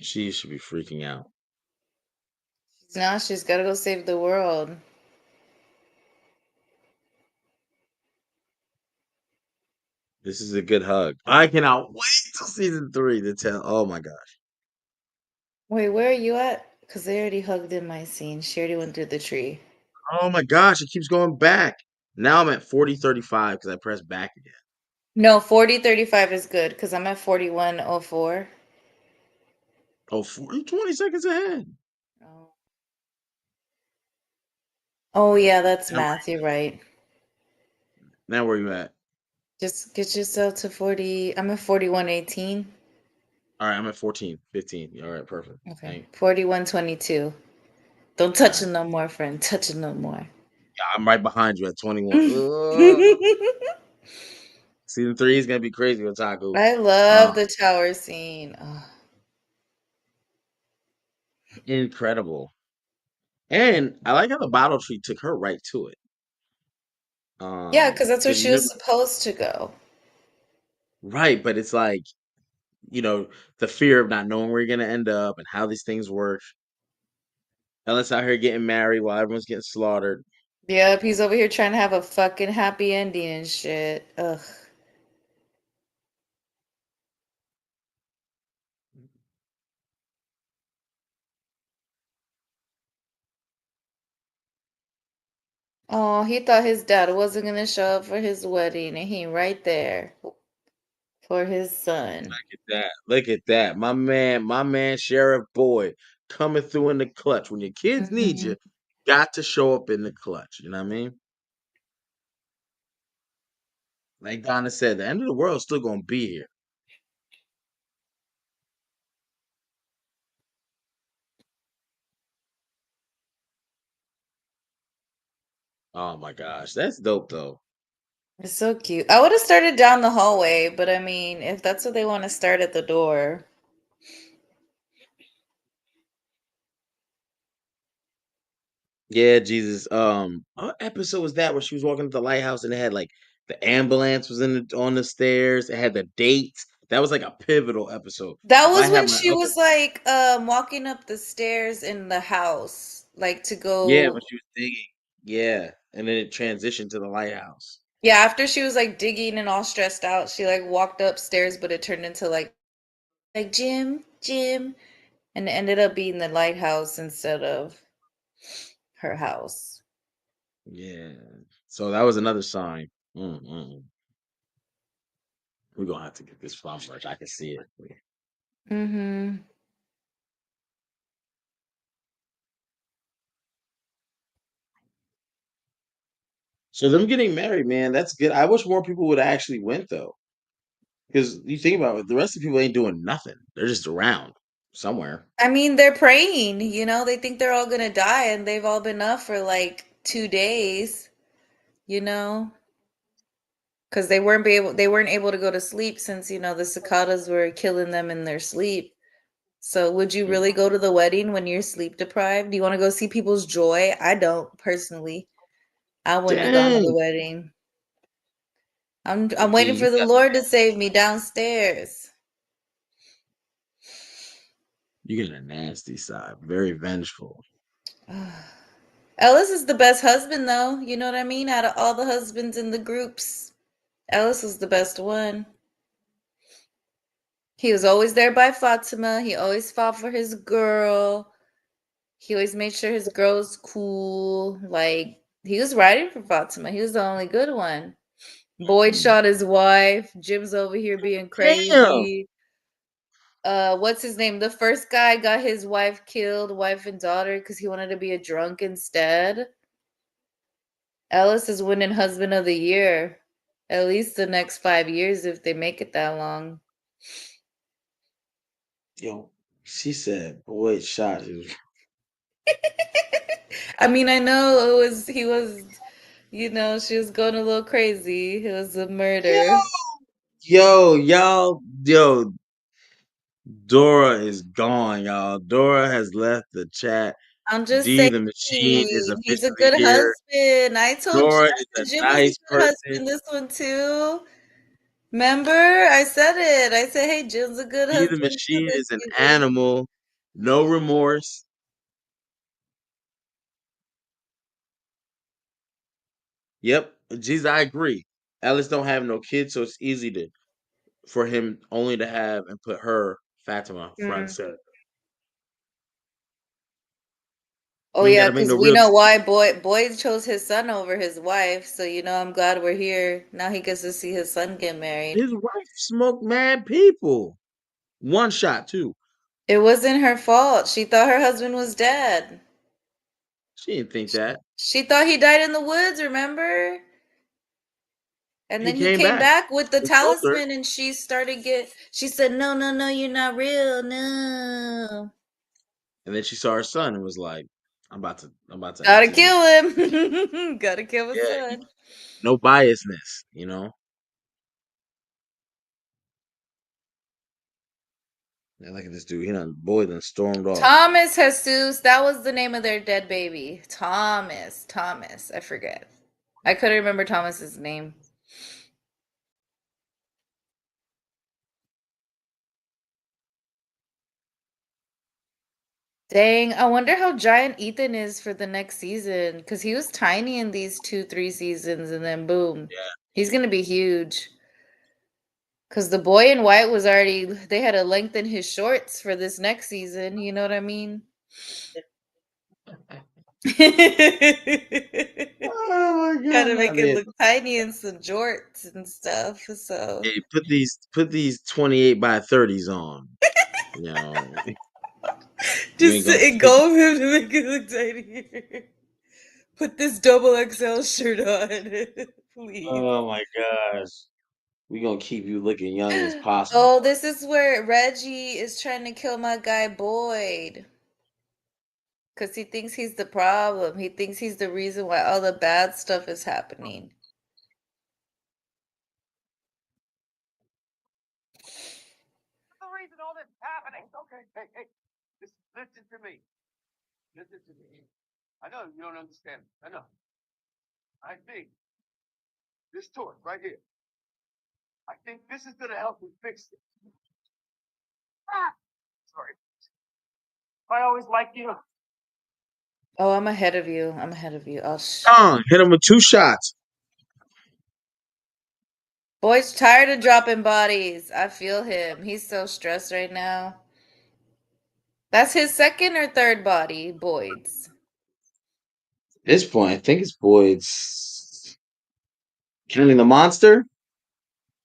She should be freaking out. Now she's got to go save the world. This is a good hug. I cannot wait till season 3 to tell. Oh my gosh. Wait, where are you at? Because they already hugged in my scene. She already went through the tree. Oh my gosh. It keeps going back. Now I'm at 40:35 because I pressed back again. No, 40:35 is good because I'm at 41:04. Oh, 20 seconds ahead. Oh. Oh, yeah, that's Now, math. You're right. now where you at? Just get yourself to 40. I'm at 41:18. All right, I'm at 14:15. All right, perfect. Okay. Thank 41:22. Don't All touch right. it no more, friend. Touch it no more. Yeah, I'm right behind you at 21. Season 3 is gonna be crazy, Otaku. I love the tower scene. Oh. Incredible. And I like how the bottle tree took her right to it. Yeah, because that's where Because she was supposed to go. right, but it's like, you know, the fear of not knowing where you're gonna end up and how these things work. Ellis out here getting married while everyone's getting slaughtered. Yep, he's over here trying to have a fucking happy ending and shit. Ugh. Oh, he thought his dad wasn't gonna show up for his wedding, and he right there for his son. Look at that. Look at that. My man, Sheriff Boyd coming through in the clutch. When your kids need Mhm. you, got to show up in the clutch. You know what I mean? Like Donna said, the end of the world's still gonna be here. Oh my gosh, that's dope though. It's so cute. I would have started down the hallway, but I mean, if that's what they want to start at the door. Yeah, Jesus. What episode was that where she was walking to the lighthouse and it had like the ambulance was on the stairs. It had the dates. That was like a pivotal episode. That If I was had when my she other, was like walking up the stairs in the house, like to yeah, go. when she was digging, yeah, and then it transitioned to the lighthouse. Yeah, after she was like digging and all stressed out, she like walked upstairs, but it turned into like Jim, Jim, and it ended up being the lighthouse instead of her house. Yeah, so that was another sign. Mm-mm. We're gonna have to get this from merch. I can see it. Mm-hmm. So them getting married, man, that's good. I wish more people would actually went though, because you think about it, the rest of the people ain't doing nothing. They're just around somewhere. I mean, they're praying, they think they're all gonna die and they've all been up for like 2 days, you know, because they weren't able to go to sleep since, the cicadas were killing them in their sleep. So would you Mm. really go to the wedding when you're sleep deprived? Do you want to go see people's joy? I don't personally. I wouldn't have gone to the Dang, wedding. I'm D, waiting you for the got Lord to save me downstairs. you get a nasty side, very vengeful. Ellis is the best husband though, you know what I mean? Out of all the husbands in the groups, Ellis is the best one. He was always there by Fatima. He always fought for his girl. He always made sure his girl was cool. Like, he was riding for Fatima. He was the only good one. Boyd Mm. shot his wife. Jim's over here being Damn, crazy. What's his name? The first guy got his wife killed, wife and daughter, because he wanted to be a drunk instead. Ellis is winning husband of the year. At least the next 5 years if they make it that long. yo, she said, boy, shot his. I mean, I know she was going a little crazy. It was a murder. Yo, Dora is gone, y'all. Dora has left the chat. I'm just D saying, the machine is he's a officially good here. husband. Dora I is a said Jim was a nice good person. husband this one too. Remember? I said it. I said, hey, Jim's a good D the husband too machine this is an season. animal. No remorse. Yep. Jesus, I agree. Alice don't have no kids, so it's easy to for him only to have and put her Fatima front and Mm. center. Oh He ain't yeah, gotta make because no we real know why Boyd chose his son over his wife. So I'm glad we're here. Now he gets to see his son get married. his wife smoked mad people. One shot too. It wasn't her fault. She thought her husband was dead. She didn't think that. She thought he died in the woods, remember? And He then he came came back back with the and killed her. talisman and she said, no, no, no, you're not real. No. And then she saw her son and was like, I'm about to Gotta empty this. kill him. Gotta kill his Yeah, son. no biasness. Yeah, look at this dude. He done boy done stormed off. Thomas Jesus, that was the name of their dead baby. Thomas, I forget. I couldn't remember Thomas's name. Dang, I wonder how giant Ethan is for the next season. Because he was tiny in these 2, 3 seasons, and then boom, Yeah. he's gonna be huge. Because the boy in white they had to lengthen his shorts for this next season. You know what I mean? Oh my Gotta god. I make it mean, look tiny in some jorts and stuff. So hey, put these 28 by 30s on. You know, you ain't just gonna fit. engulf him to make it look tinier. Put this double XL shirt on, please. Oh my gosh. We gonna keep you looking young as possible. Oh, this is where Reggie is trying to kill my guy Boyd. Because he thinks he's the problem. He thinks he's the reason why all the bad stuff is happening. The reason all this is happening. Okay, hey, listen to me. Listen to me. I know you don't understand. I know. I think this torch right here. I think this is gonna help me fix it. Ah! Sorry. I always like you. Oh, I'm ahead of you. I'm ahead of you. Oh, Hit him with 2 shots. Boyd's tired of dropping bodies. I feel him. He's so stressed right now. That's his second or third body, Boyd's. At this point, I think it's Boyd's. Counting the monster?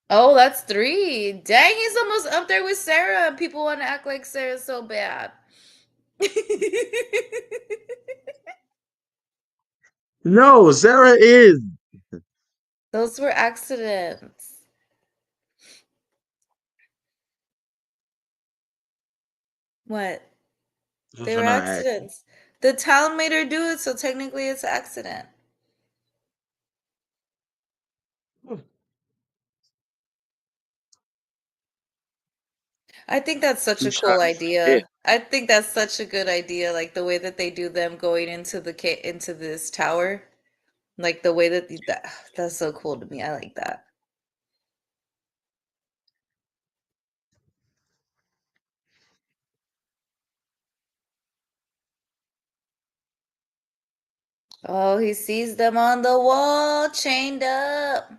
Oh, that's 3. Dang, he's almost up there with Sarah. People want to act like Sarah's so bad. No, Sarah is. Those were accidents. What? Those They are were not accidents. The town made her do it, so technically it's an accident. I think that's such 2 a cool shots. Yeah. idea. I think that's such a good idea, like the way that they do them going into the into this tower. Like the way that that's so cool to me. I like that. Oh, he sees them on the wall, chained up.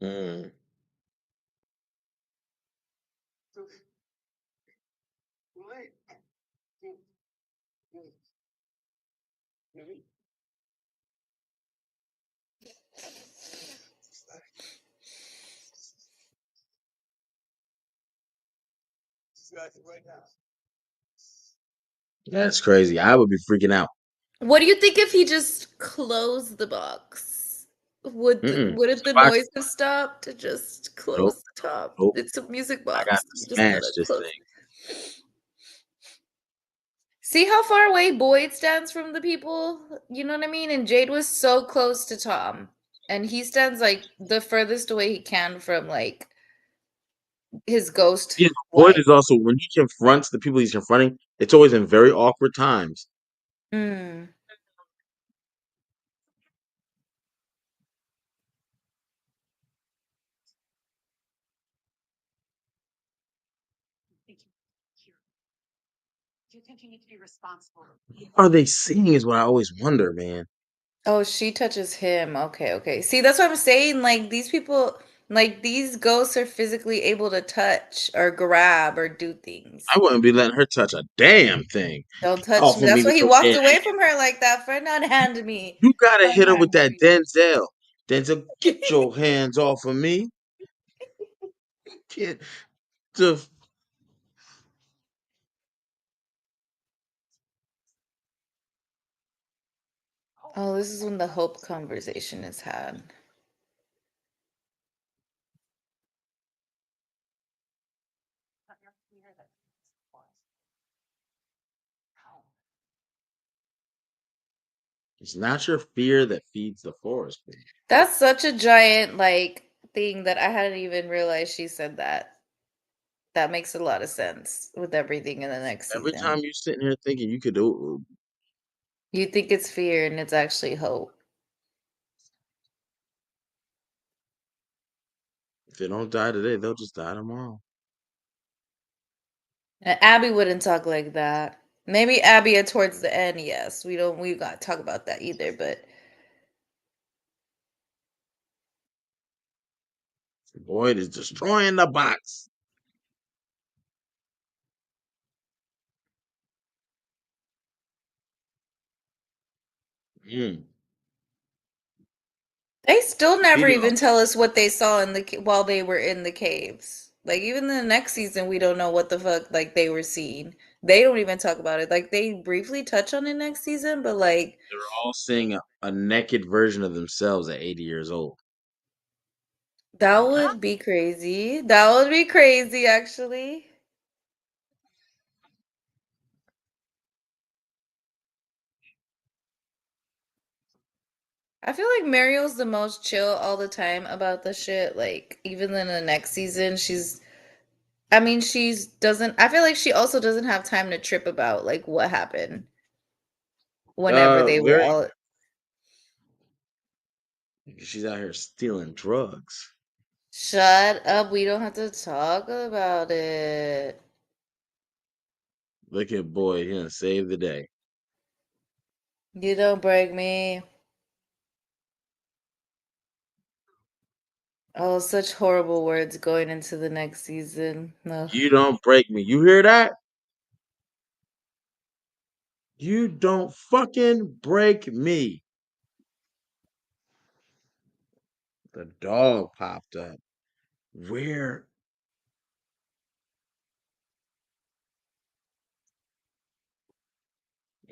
Mm. Too late. Right now. That's crazy. I would be freaking out. What do you think if he just closed the box? Mm-mm. Wouldn't the Box. noise have stopped to just Nope. close the top? Nope. It's a music I got box. to You just smash gotta this close. thing. See how far away Boyd stands from the people? You know what I mean? And Jade was so close to Tom. And he stands like the furthest away he can from like his ghost Yeah, Boyd wife. is also, when he confronts the people he's confronting, it's always in very awkward times. Mm. You continue to be responsible. What are they seeing is what I always wonder, man. Oh, she touches him. Okay, okay. See, that's what I'm saying. Like these people, like these ghosts are physically able to touch or grab or do things. I wouldn't be letting her touch a damn thing. Don't Get touch off me. of me That's why with he your walked damn away hands. from her like that. Friend unhand me. You gotta hit her with Unhand that me. Denzel. Denzel, get your hands off of me. Get the Oh, this is when the hope conversation is had. It's not your fear that feeds the forest. Baby. That's such a giant like thing that I hadn't even realized she said that. That makes a lot of sense with everything in the next Every season. time you're sitting here thinking you could do You think it's fear and it's actually hope. if they don't die today, they'll just die tomorrow. And Abby wouldn't talk like that. Maybe Abby towards the end, yes. We got to talk about that either, but Boyd is destroying the box. Mm. they still never Speaking of, even tell us what they saw in the while they were in the caves. Like even the next season, we don't know what the fuck like they were seeing. They don't even talk about it. Like they briefly touch on it next season, but like they're all seeing a naked version of themselves at 80 years old. that would be crazy. That would be crazy, actually. I feel like Mariel's the most chill all the time about the shit. Like, even in the next season, I mean, she's doesn't, I feel like she also doesn't have time to trip about, like, what happened whenever they were Very. all, She's out here stealing drugs. shut up, we don't have to talk about it. Look at boy, he done saved the day. You don't break me. Oh, such horrible words going into the next season. Ugh. You don't break me. You hear that? You don't fucking break me. The dog popped up. Where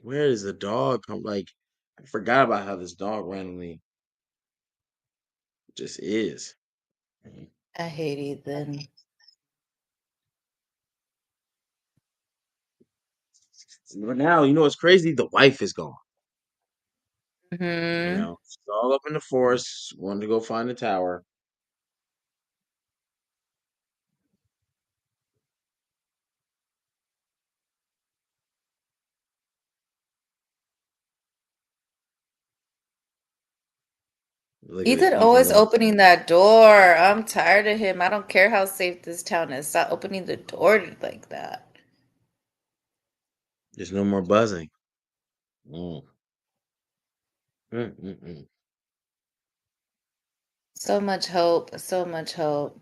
where does the dog come? Like, I forgot about how this dog randomly just is. I hate Ethan. But now, you know what's crazy? The wife is gone. You Hmm. know, she's all up in the forest, wanted to go find the tower. Look at Ethan it, Ethan always going. opening that door. I'm tired of him. I don't care how safe this town is. Stop opening the door like that. There's no more buzzing. Mm. Mm-mm-mm. So much hope. So much hope.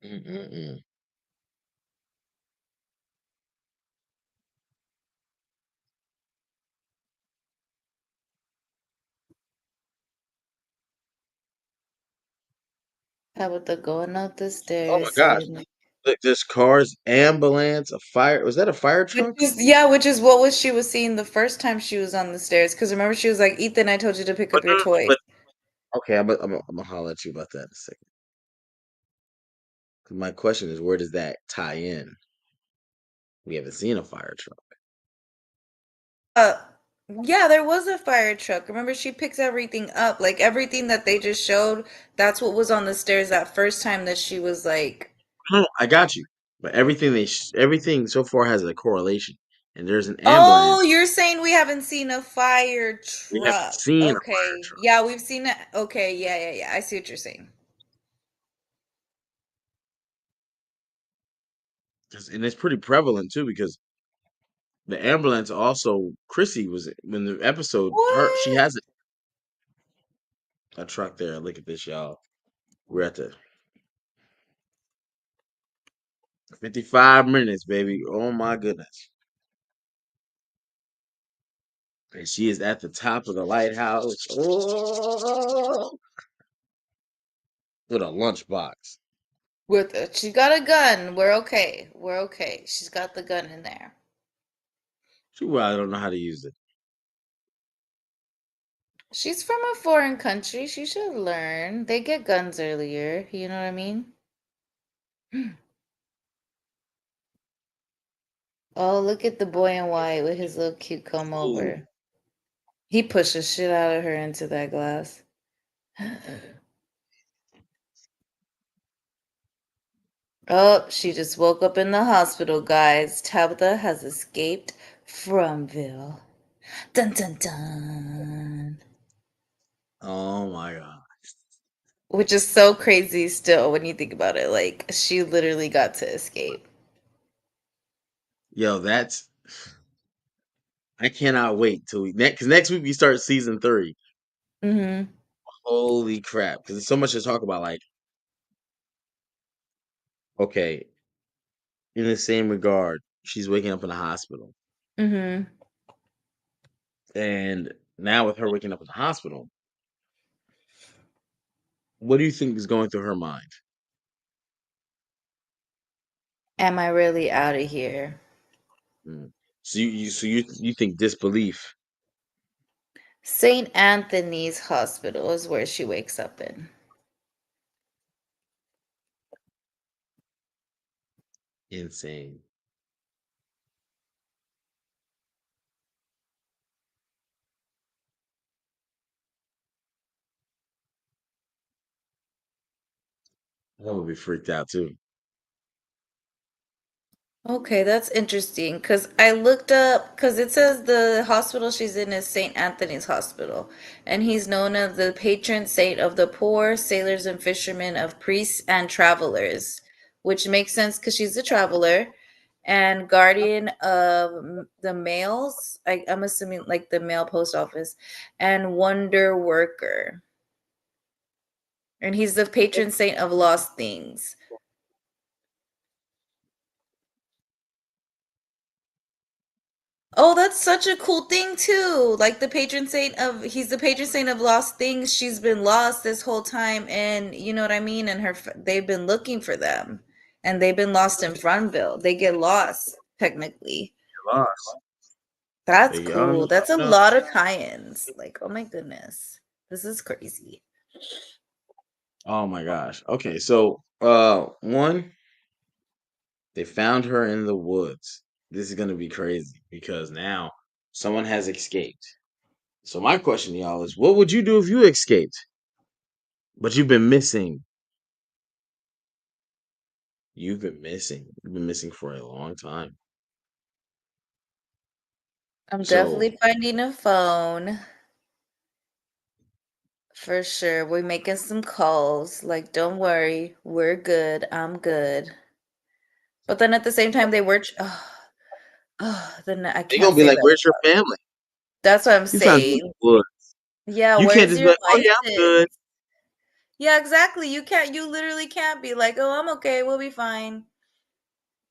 Mm-mm-mm. How about the going up the Oh my stairs? gosh! Saying, Look, there's cars, ambulance, a fire. Was that a fire which truck? is yeah, which is what was she was seeing the first time she was on the stairs. Because remember she was like, Ethan, I told you to pick But up no, your no, no, toys. but okay, I'm gonna holler at you about that in a second. 'Cause my question is, where does that tie in? We haven't seen a fire truck. Uh, yeah, there was a fire truck. Remember, she picked everything up. Like everything that they just showed, that's what was on the stairs that first time that she was like, No, I got you. But everything so far has a correlation, and there's an oh, ambulance. you're saying we haven't seen a fire We haven't truck. seen a fire Okay. truck. Yeah, we've seen it. Okay, yeah, yeah, yeah. I see what you're saying. And it's pretty prevalent too because the ambulance also Chrissy was when the episode she What? has a truck there. Look at this, y'all. We're at the 55 minutes, baby. Oh my goodness. And she is at the top of the lighthouse. Oh, with a lunchbox. With it. She got a gun. We're okay. We're okay. She's got the gun in there. She well, I don't know how to use it. She's from a foreign country. She should learn. They get guns earlier. You know what I mean? Oh, look at the boy in white with his little cute comb Ooh. over. He pushed the shit out of her into that glass. Oh, she just woke up in the hospital, guys. Tabitha has escaped fromville. Dun dun dun. Oh my god. Which is so crazy still when you think about it. Like, she literally got to escape. Yo, that's I cannot wait till we next because next week we start season 3. Mm-hmm. Holy crap. Because there's so much to talk about. Like, okay, in the same regard, she's waking up in a hospital. Mm-hmm. And now with her waking up in the hospital, what do you think is going through her mind? Am I really out of here? Mm. So you think disbelief. St. Anthony's Hospital is where she wakes up in. Insane. I would be freaked out too. Okay, that's interesting because I looked up because it says the hospital she's in is St. Anthony's Hospital, and he's known as the patron saint of the poor, sailors and fishermen, of priests and travelers, which makes sense because she's a traveler, and guardian of the mails. I'm assuming like the mail post office, and wonder worker, and he's the patron saint of lost things. Oh, that's such a cool thing too. Like he's the patron saint of lost things. She's been lost this whole time, and you know what I mean? And they've been looking for them, and they've been lost in Frontville. They get lost technically. Lost. That's They cool. That's a no. lot of tie-ins. Like, oh my goodness. This is crazy. Oh my gosh. Okay, so one, they found her in the woods. This is gonna be crazy because now someone has escaped. So my question, y'all, is what would you do if you escaped? But you've been missing. You've been missing. You've been missing for a long time. I'm So definitely finding a phone for sure. We're making some calls. Like, don't worry, we're good. I'm good. But then at the same time, they were. Then I they're can't gonna be say like, that. "Where's your family?" That's what I'm You found them in saying. the woods. Yeah, You can't where's just be your like, "Oh yeah, I'm good." license? Yeah, exactly. You literally can't be like, oh, I'm okay, we'll be fine.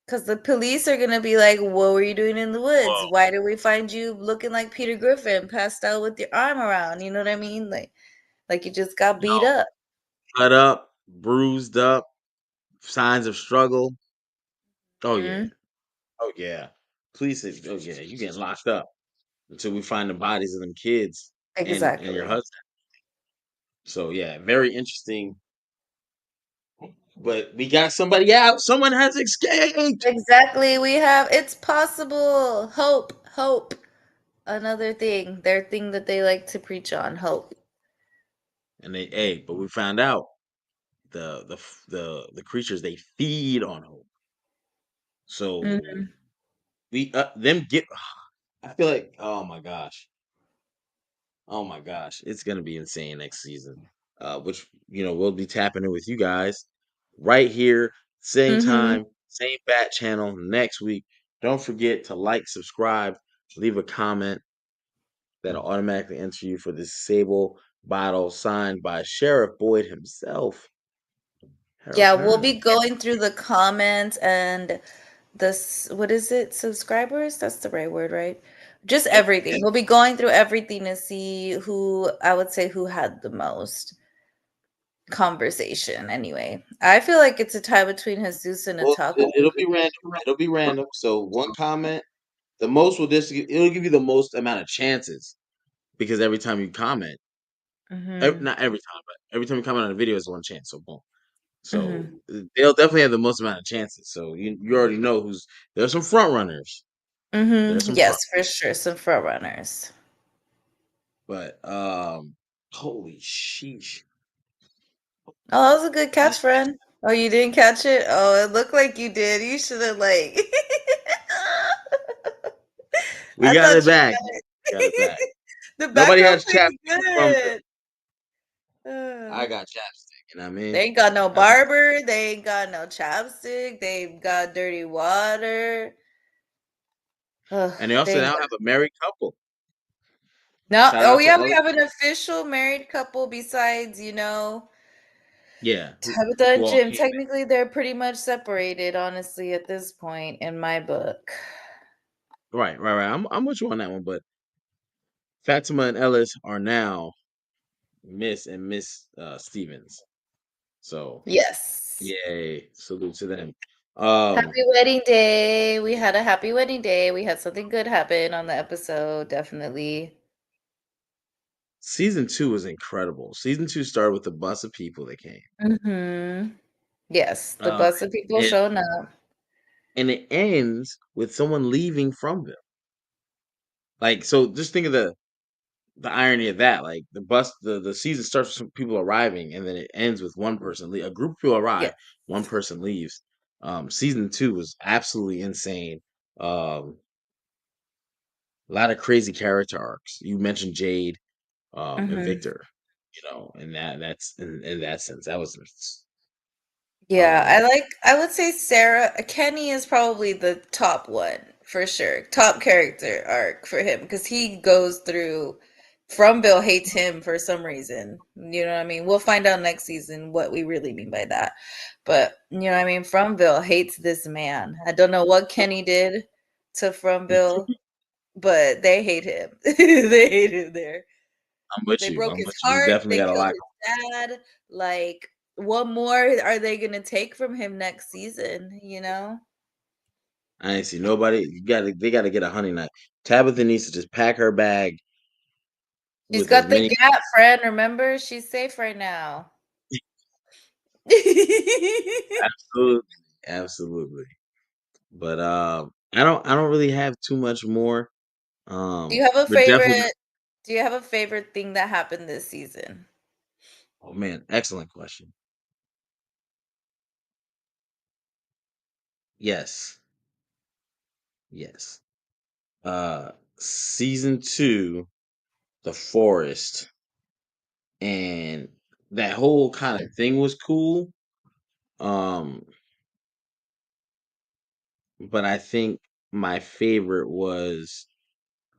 Because the police are gonna be like, what were you doing in the woods? Whoa. Why did we find you looking like Peter Griffin, passed out with your arm around? You know what I mean? Like you just got beat No, up. cut up, bruised up, signs of struggle. Oh yeah. Mhm. Oh yeah. Police is, oh yeah, you getting locked up until we find the bodies of them kids and your Exactly. husband. So yeah, very interesting. But we got somebody out. Someone has escaped. Exactly. It's possible. Hope. Another thing, their thing that they like to preach on, hope. And but we found out the creatures they feed on hope. So Mhm. we them get. I feel like oh my gosh, it's gonna be insane next season. Which we'll be tapping in with you guys right here, same Mhm. time, same bat channel next week. Don't forget to like, subscribe, leave a comment that'll automatically enter you for this sable bottle signed by Sheriff Boyd himself, Harold Yeah, we'll Brown. be going through the comments and what is it? Subscribers? That's the right word, right? Just Yep. everything. We'll be going through everything to see who had the most conversation anyway. I feel like it's a tie between Jesus and Well, Otaku. it'll be random. It'll be random. So one comment, the most will just it'll give you the most amount of chances because every time you comment, Mhm. not every time, but every time you comment on a video is one chance. So boom. So Mhm. they'll definitely have the most amount of chances. So you already know there's some front runners. There's Mhm. some Yes, front, for sure. Some front runners. but holy sheesh. Oh, that was a good catch, friend. Oh, you didn't catch it? Oh, it looked like you did. You should have like We I got thought it you back. got Got it back. it. The Nobody background has pretty chapstick from the. good. I Uh, got chapstick. You know what I they mean? ain't got no I be, barber. They ain't got no chapstick. They've got dirty water. Ugh, and they also they ain't now have a married couple. no. Shout Oh out to yeah, all. we have an official married couple besides, Yeah. Tabitha and Well, Jim. Technically, they're pretty much separated, honestly, at this point in my book. right. I'm with you on that one, but Fatima and Ellis are now Miss and Miss Stevens. So Yes. yay, salute to them. Um, Happy wedding day. We had a happy wedding day. We had something good happen on the episode, definitely. season 2 was incredible. Season 2 started with a bus of people that came. Yes, the Uh, bus of people and showing up. and it ends with someone leaving from them. Like, so just think of the irony of that, like the season starts with some people arriving, and then it ends with one person. A group of people Yeah. arrive, one person leaves. Season 2 was absolutely insane. A lot of crazy character arcs. You mentioned Jade, and Hmm. Victor. And that's in that sense that was Yeah, um I would say Sarah Kenny is probably the top one for sure. Top character arc for him because he goes through Fromville hates him for some reason. You know what I mean? We'll find out next season what we really mean by that. But you know what I mean? Fromville hates this man. I don't know what Kenny did to Fromville, but they hate him. They hate him there. I'm with They you. broke I'm his with you. He's heart, definitely they got a killed lot. his dad, like, what more are they gonna take from him next season, you know? I ain't see nobody. They gotta get a honey knife. Tabitha needs to just pack her bag She's with as got the many. Gap, friend, remember? She's safe right now. Absolutely, absolutely. But I don't really have too much more. Do you have a We're definitely. favorite do you have a favorite thing that happened this season? Oh man, excellent question. Yes, yes. Season 2, The Forest, and that whole kind of thing was cool. Um, but I think my favorite was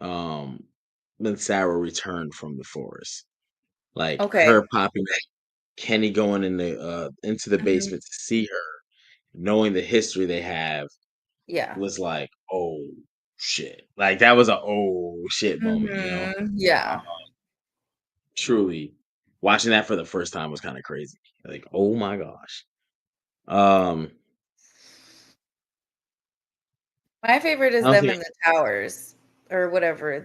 um when Sarah returned from the forest. Like Okay. her popping back, Kenny going into the Mhm. basement to see her, knowing the history they have Yeah. was like, oh shit. Like that was a oh shit moment. Mhm. Yeah. Truly watching that for the first time was kind of crazy. Like, oh my gosh. Um My favorite I is don't them think in the towers or whatever,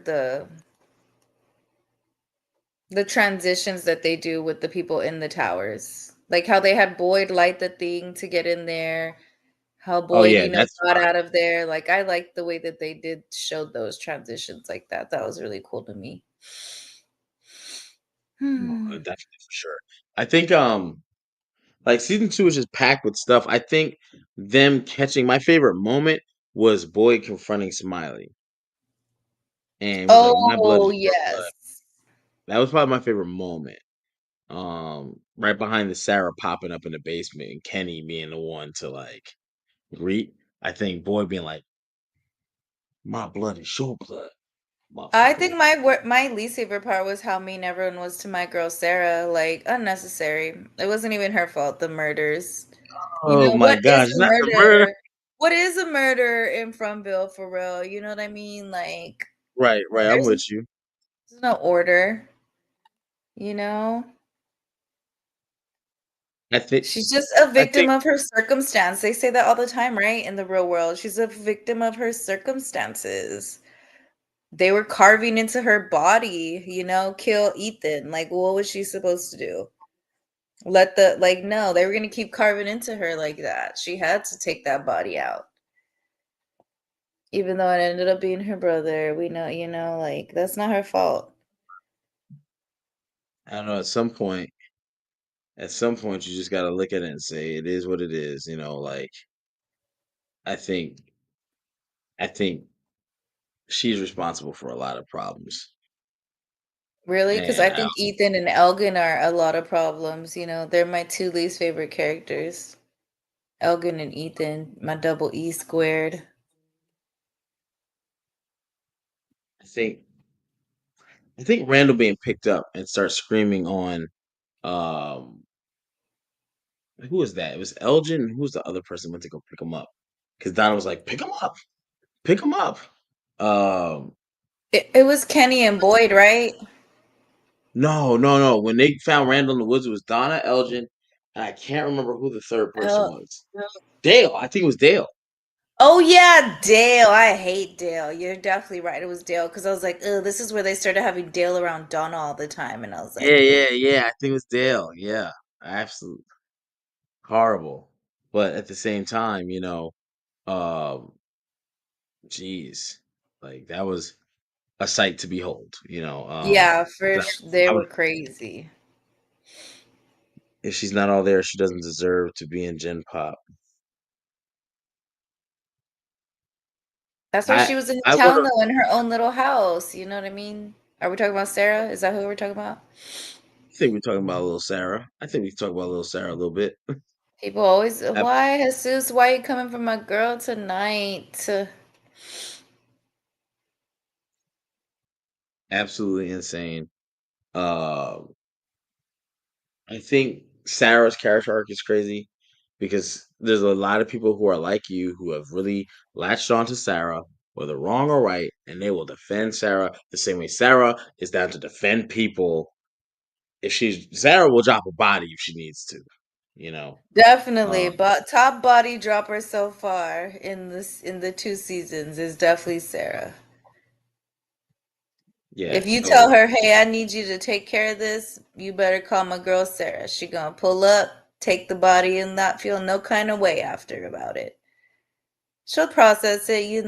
the transitions that they do with the people in the towers. Like how they had Boyd light the thing to get in there, how oh Boyd, yeah, that's got out of there. Like I like the way that they did showed those transitions like that. That was really cool to me. no, Hmm. definitely for sure. I think like season 2 is just packed with stuff. I think them catching my favorite moment was Boyd confronting Smiley and was like, "My blood Oh, is your blood." yes. That was probably my favorite moment. Right behind the Sarah popping up in the basement and Kenny being the one to like greet. I think Boyd being like, "My blood is your blood, I think motherfucker." my least favorite part was how mean everyone was to my girl Sarah, like unnecessary. It wasn't even her fault, the murders. Oh my What is gosh, a not the murder. murder? What is a murder in Fromville for real? You know what I mean? Like Right, right. I'm there's with you. there's no order, you know? I think. She's just a I victim think. of her circumstance. They say that all the time, right? In the real world. She's a victim of her circumstances. They were carving into her body, kill Ethan. Like, what was she supposed to do? No, they were gonna keep carving into her like that. She had to take that body out. Even though it ended up being her brother. We know, like that's not her fault. I don't know. At some point, you just gotta look at it and say it is what it is. Like I think. I think she's responsible for a lot of problems, Really? Because and I think Ethan and Elgin are a lot of problems. They're my two least favorite characters. Elgin and Ethan, my double E squared. I think. I think Randall being picked up and starts screaming on. Um, who was that? It was Elgin. Who was the other person went to go pick him up? Because Donna was like, "Pick him up, pick him up." Um, It was Kenny and Boyd, right? no, no, no. When they found Randall in the woods, it was Donna, Elgin, and I can't remember who the third person El- was. Dale. I think it was Dale. Oh yeah, Dale. I hate Dale. You're definitely right. It was Dale because I was like, oh, this is where they started having Dale around Donna all the time, and I was Yeah, like, ugh. yeah, yeah. I think it was Dale. Yeah, absolutely horrible. But at the same time, um, geez, like that was. a sight to behold. Yeah, they I were would, crazy. if she's not all there, she doesn't deserve to be in Gen Pop. That's why I she was in I would town have. though, in her own little house. You know what I mean? Are we talking about Sarah? Is that who we're talking about? I think we're talking about little Sarah. I think we can talk about little Sarah a little bit. People always, Ab- why Jesus? Why you coming for my girl tonight? Absolutely insane. Uh, I think Sarah's character arc is crazy because there's a lot of people who are like you who have really latched on to Sarah, whether wrong or right, and they will defend Sarah the same way Sarah is down to defend people. If she's Sarah will drop a body if she needs to, you know. Definitely, Um, but top body dropper so far in the 2 seasons is definitely Sarah. yeah. If you tell So her, "Hey, I need you to take care of this," you better call my girl Sarah. She gonna pull up, take the body, and not feel no kind of way after about it. She'll process it,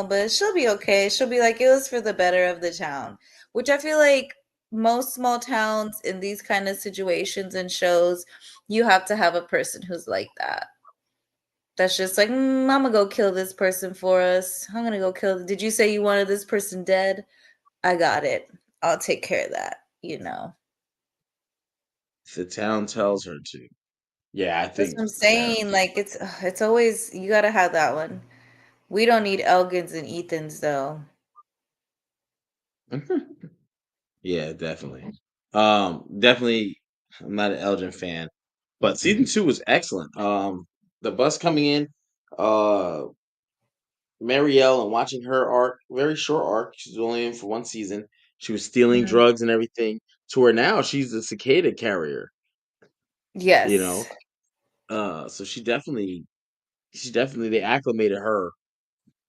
but she'll be okay. She'll be like, it was for the better of the town, which I feel like most small towns in these kind of situations and shows, you have to have a person who's like that. That's just like, I'm gonna go kill this person for us. I'm gonna go kill. Did you say you wanted this person dead? I got it. I'll take care of that. if the town tells her to. Yeah, I That's think what I'm Sarah. saying. Like it's always you gotta have that one. We don't need Elgins and Ethans though. Yeah, definitely. Definitely. I'm not an Elgin fan, but season two was excellent. The bus coming in, uh, Marielle and watching her arc, very short arc. She's only in for one season. She was stealing Mhm. drugs and everything. To where now she's a cicada carrier. You know, Yes. so she definitely they acclimated her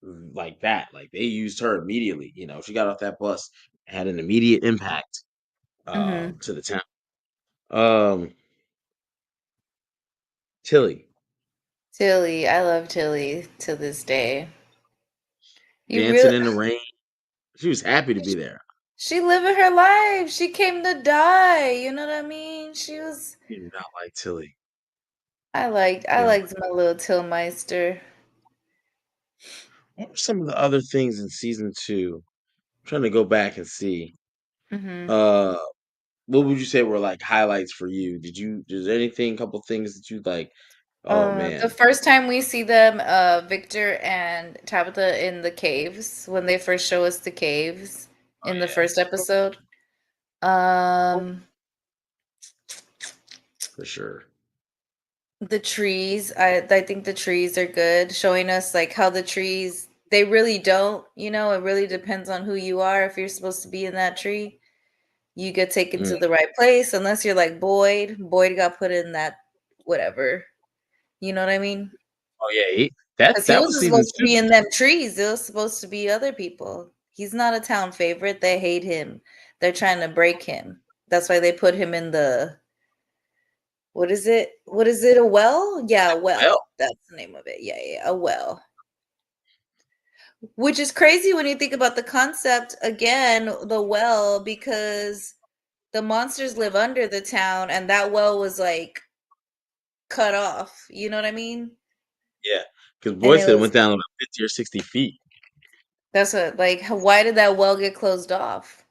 like that. Like they used her immediately. She got off that bus, had an immediate impact Hmm. to the town. Um, Tilly Tilly, I love Tilly to this day. You dancing really, in the rain. She was happy to be there. she living her life. She came to die. You know what I mean? She was. You do not like Tilly. I You know, liked my little Tillmeister. what were some of the other things in season two? I'm trying to go back and see. Hmm. Uh, what would you say were like highlights for you? Is there anything, couple things that you like? Oh The man, first time we see them, Victor and Tabitha in the caves when they first show us the caves oh in the yeah, first episode. oh, Um, for sure. the trees, I think the trees are good, showing us like how the trees they really don't, it really depends on who you are if you're supposed to be in that tree. You get taken Mm. to the right place unless you're like Boyd. Boyd got put in that whatever. You know what I mean? Oh yeah, that Because he that was wasn't season supposed to two. be in them trees. It was supposed to be other people. He's not a town favorite. They hate him. They're trying to break him. That's why they put him in the what is it? What is it? A well? Yeah, a Well, well. That's the name of it. Yeah, yeah, a well. Which is crazy when you think about the concept again, the well, because the monsters live under the town and that well was like cut off. You know what I mean? yeah, because And Boy it said it was went down about 50 or 60 feet. that's what like why did that well get closed off?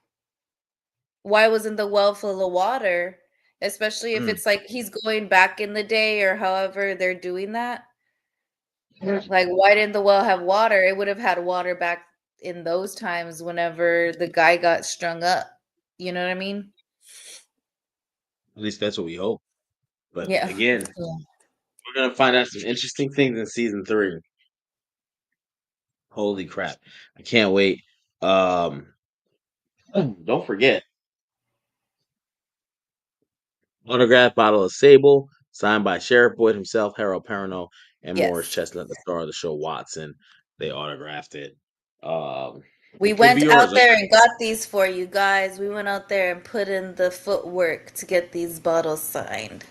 Why wasn't the well full of water? Especially if Mm. it's like he's going back in the day or however they're doing that. Like, why didn't the well have water? It would have had water back in those times whenever the guy got strung up. You know what I mean? At least that's what we hope. But Yeah. again, Yeah. we're gonna find out some interesting things in season three. Holy crap! I can't wait. Um, don't forget autographed bottle of Sable, signed by Sheriff Boyd himself, Harold Perrineau, and Morris Yes. Chestnut, the star of the show Watson. They autographed it. We It could be went yours. out there and got these for you guys. We went out there and put in the footwork to get these bottles signed.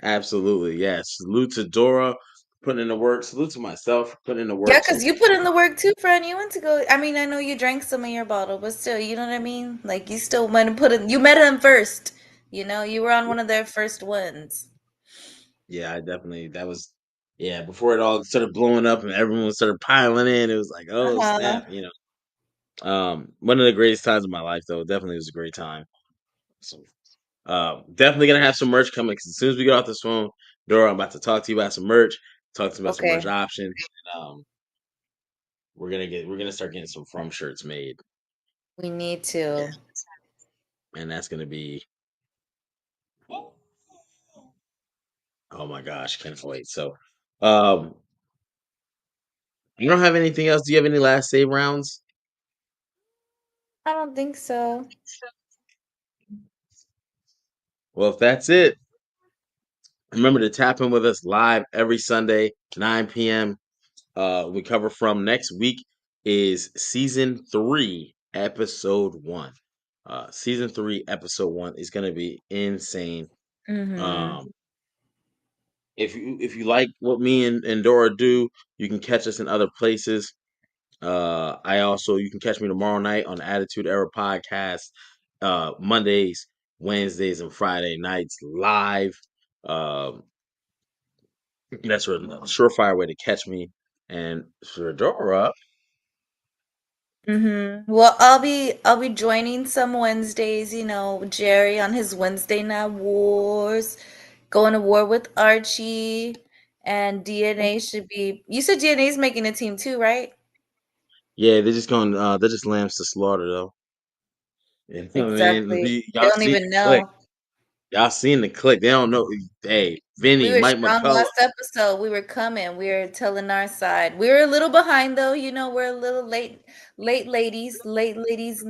Absolutely, yes. Salute to Dora. putting in the work. Salute to myself for putting in the Yeah, work. because So you put in the work too, friend. You went to go. I mean, I know you drank some of your bottle, but still, you know what I mean? Like, you still went and put it, you met them first. You know, you were on one of their first ones. yeah, I definitely that was before it all started blowing up and everyone started piling in. It was like, oh Uh-huh. snap, you know. One of the greatest times of my life, though. Definitely was a great time. So, definitely gonna have some merch coming 'cause as soon as we get off this phone, Dora, I'm about to talk to you about some merch. Talk to you about some merch Okay. options. And, we're gonna start getting some from shirts made, We need to. and that's gonna be oh my gosh, can't wait. So, um, you don't have anything else? Do you have any last save rounds? I don't think so. Well, if that's it, remember to tap in with us live every Sunday, 9 p.m. We cover from next week is season 3, episode 1. Season 3, episode 1 is gonna be insane. Mm-hmm. Um, if you like what me and Dora do, you can catch us in other places. You can catch me tomorrow night on Attitude Era Podcast, Mondays, Wednesdays, and Friday nights live. Um, that's a surefire way to catch me. And for Dora, Mm-hmm. Well, I'll be joining some Wednesdays, you know, Jerry on his Wednesday Night Wars, going to war with Archie, and DNA should be. You said DNA is making a team too, right? yeah, they're just lambs to slaughter though. You know what I mean? Exactly. They Y'all don't see even the click. know. Y'all seen the click. They don't know. Hey, We Vinny, were Mike strong McCullough. last episode. We were coming. We were telling our side. We were a little behind though. You know, we're a little late ladies and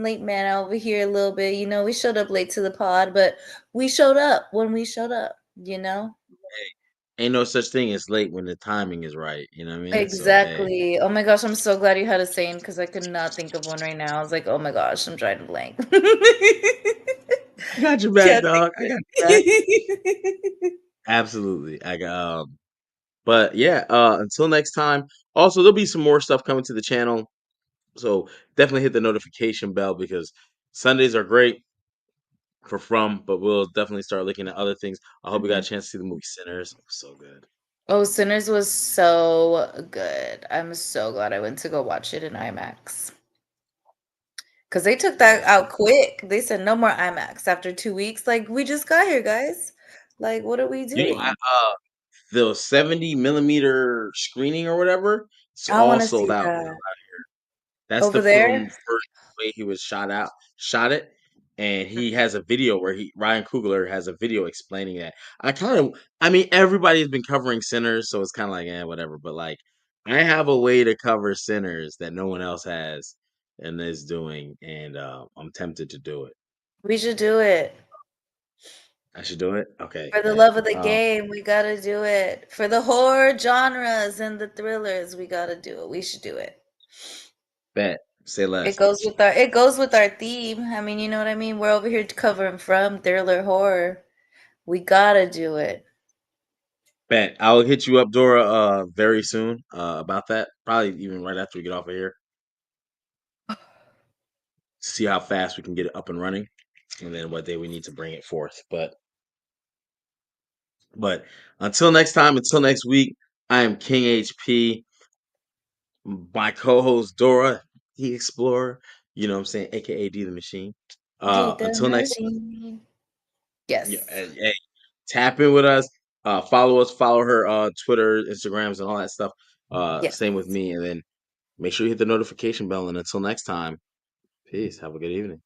late man over here a little bit. You know, we showed up late to the pod, but we showed up when we showed up, you know? Ain't no such thing as late when the timing is right. You know what I mean? So hey, Exactly. Oh my gosh, I'm so glad you had a saying because I could not think of one right now. I was like, oh my gosh, I'm trying to blank. I got your back, Can't think dog. I of got your back. it. Absolutely. I got. But yeah. Until next time. Also, there'll be some more stuff coming to the channel. So definitely hit the notification bell because Sundays are great for but we'll definitely start looking at other things. I hope you got a Mhm. chance to see the movie Sinners. It was so good. Oh, Sinners was so good. I'm so glad I went to go watch it in IMAX. Because they took that Yeah. out quick. They said no more IMAX after 2 weeks. Like, we just got here, guys. Like, what are we You know, doing? the 70 millimeter screening or whatever, it's I all want to sold see out. that. That's the Over there? film first way he was shot it, and he has a video where Ryan Coogler has a video explaining that. I mean, everybody's been covering Sinners, so it's kind of like, whatever. But like, I have a way to cover Sinners that no one else has and is doing, and I'm tempted to do it. We should do it. I should do it. Okay, For the bet. love of the game, we gotta do it. For the horror genres and the thrillers, we gotta do it. We should do it. Bet. Say less. It goes with our theme. I mean, you know what I mean? We're over here covering from thriller horror. We gotta do it. Bet. I'll hit you up, Dora, very soon, about that. Probably even right after we get off of here. See how fast we can get it up and running, and then what day we need to bring it forth. But until next time, until next week, I am King HP. My co-host Dora, the Explorer. You know what I'm saying, aka D the Machine. D the Until next, machine. yeah, Yes. hey, tap in with us. Follow us. Follow her Twitter, Instagrams, and all that stuff. Yes. Same with me, and then make sure you hit the notification bell. And until next time, peace. Have a good evening.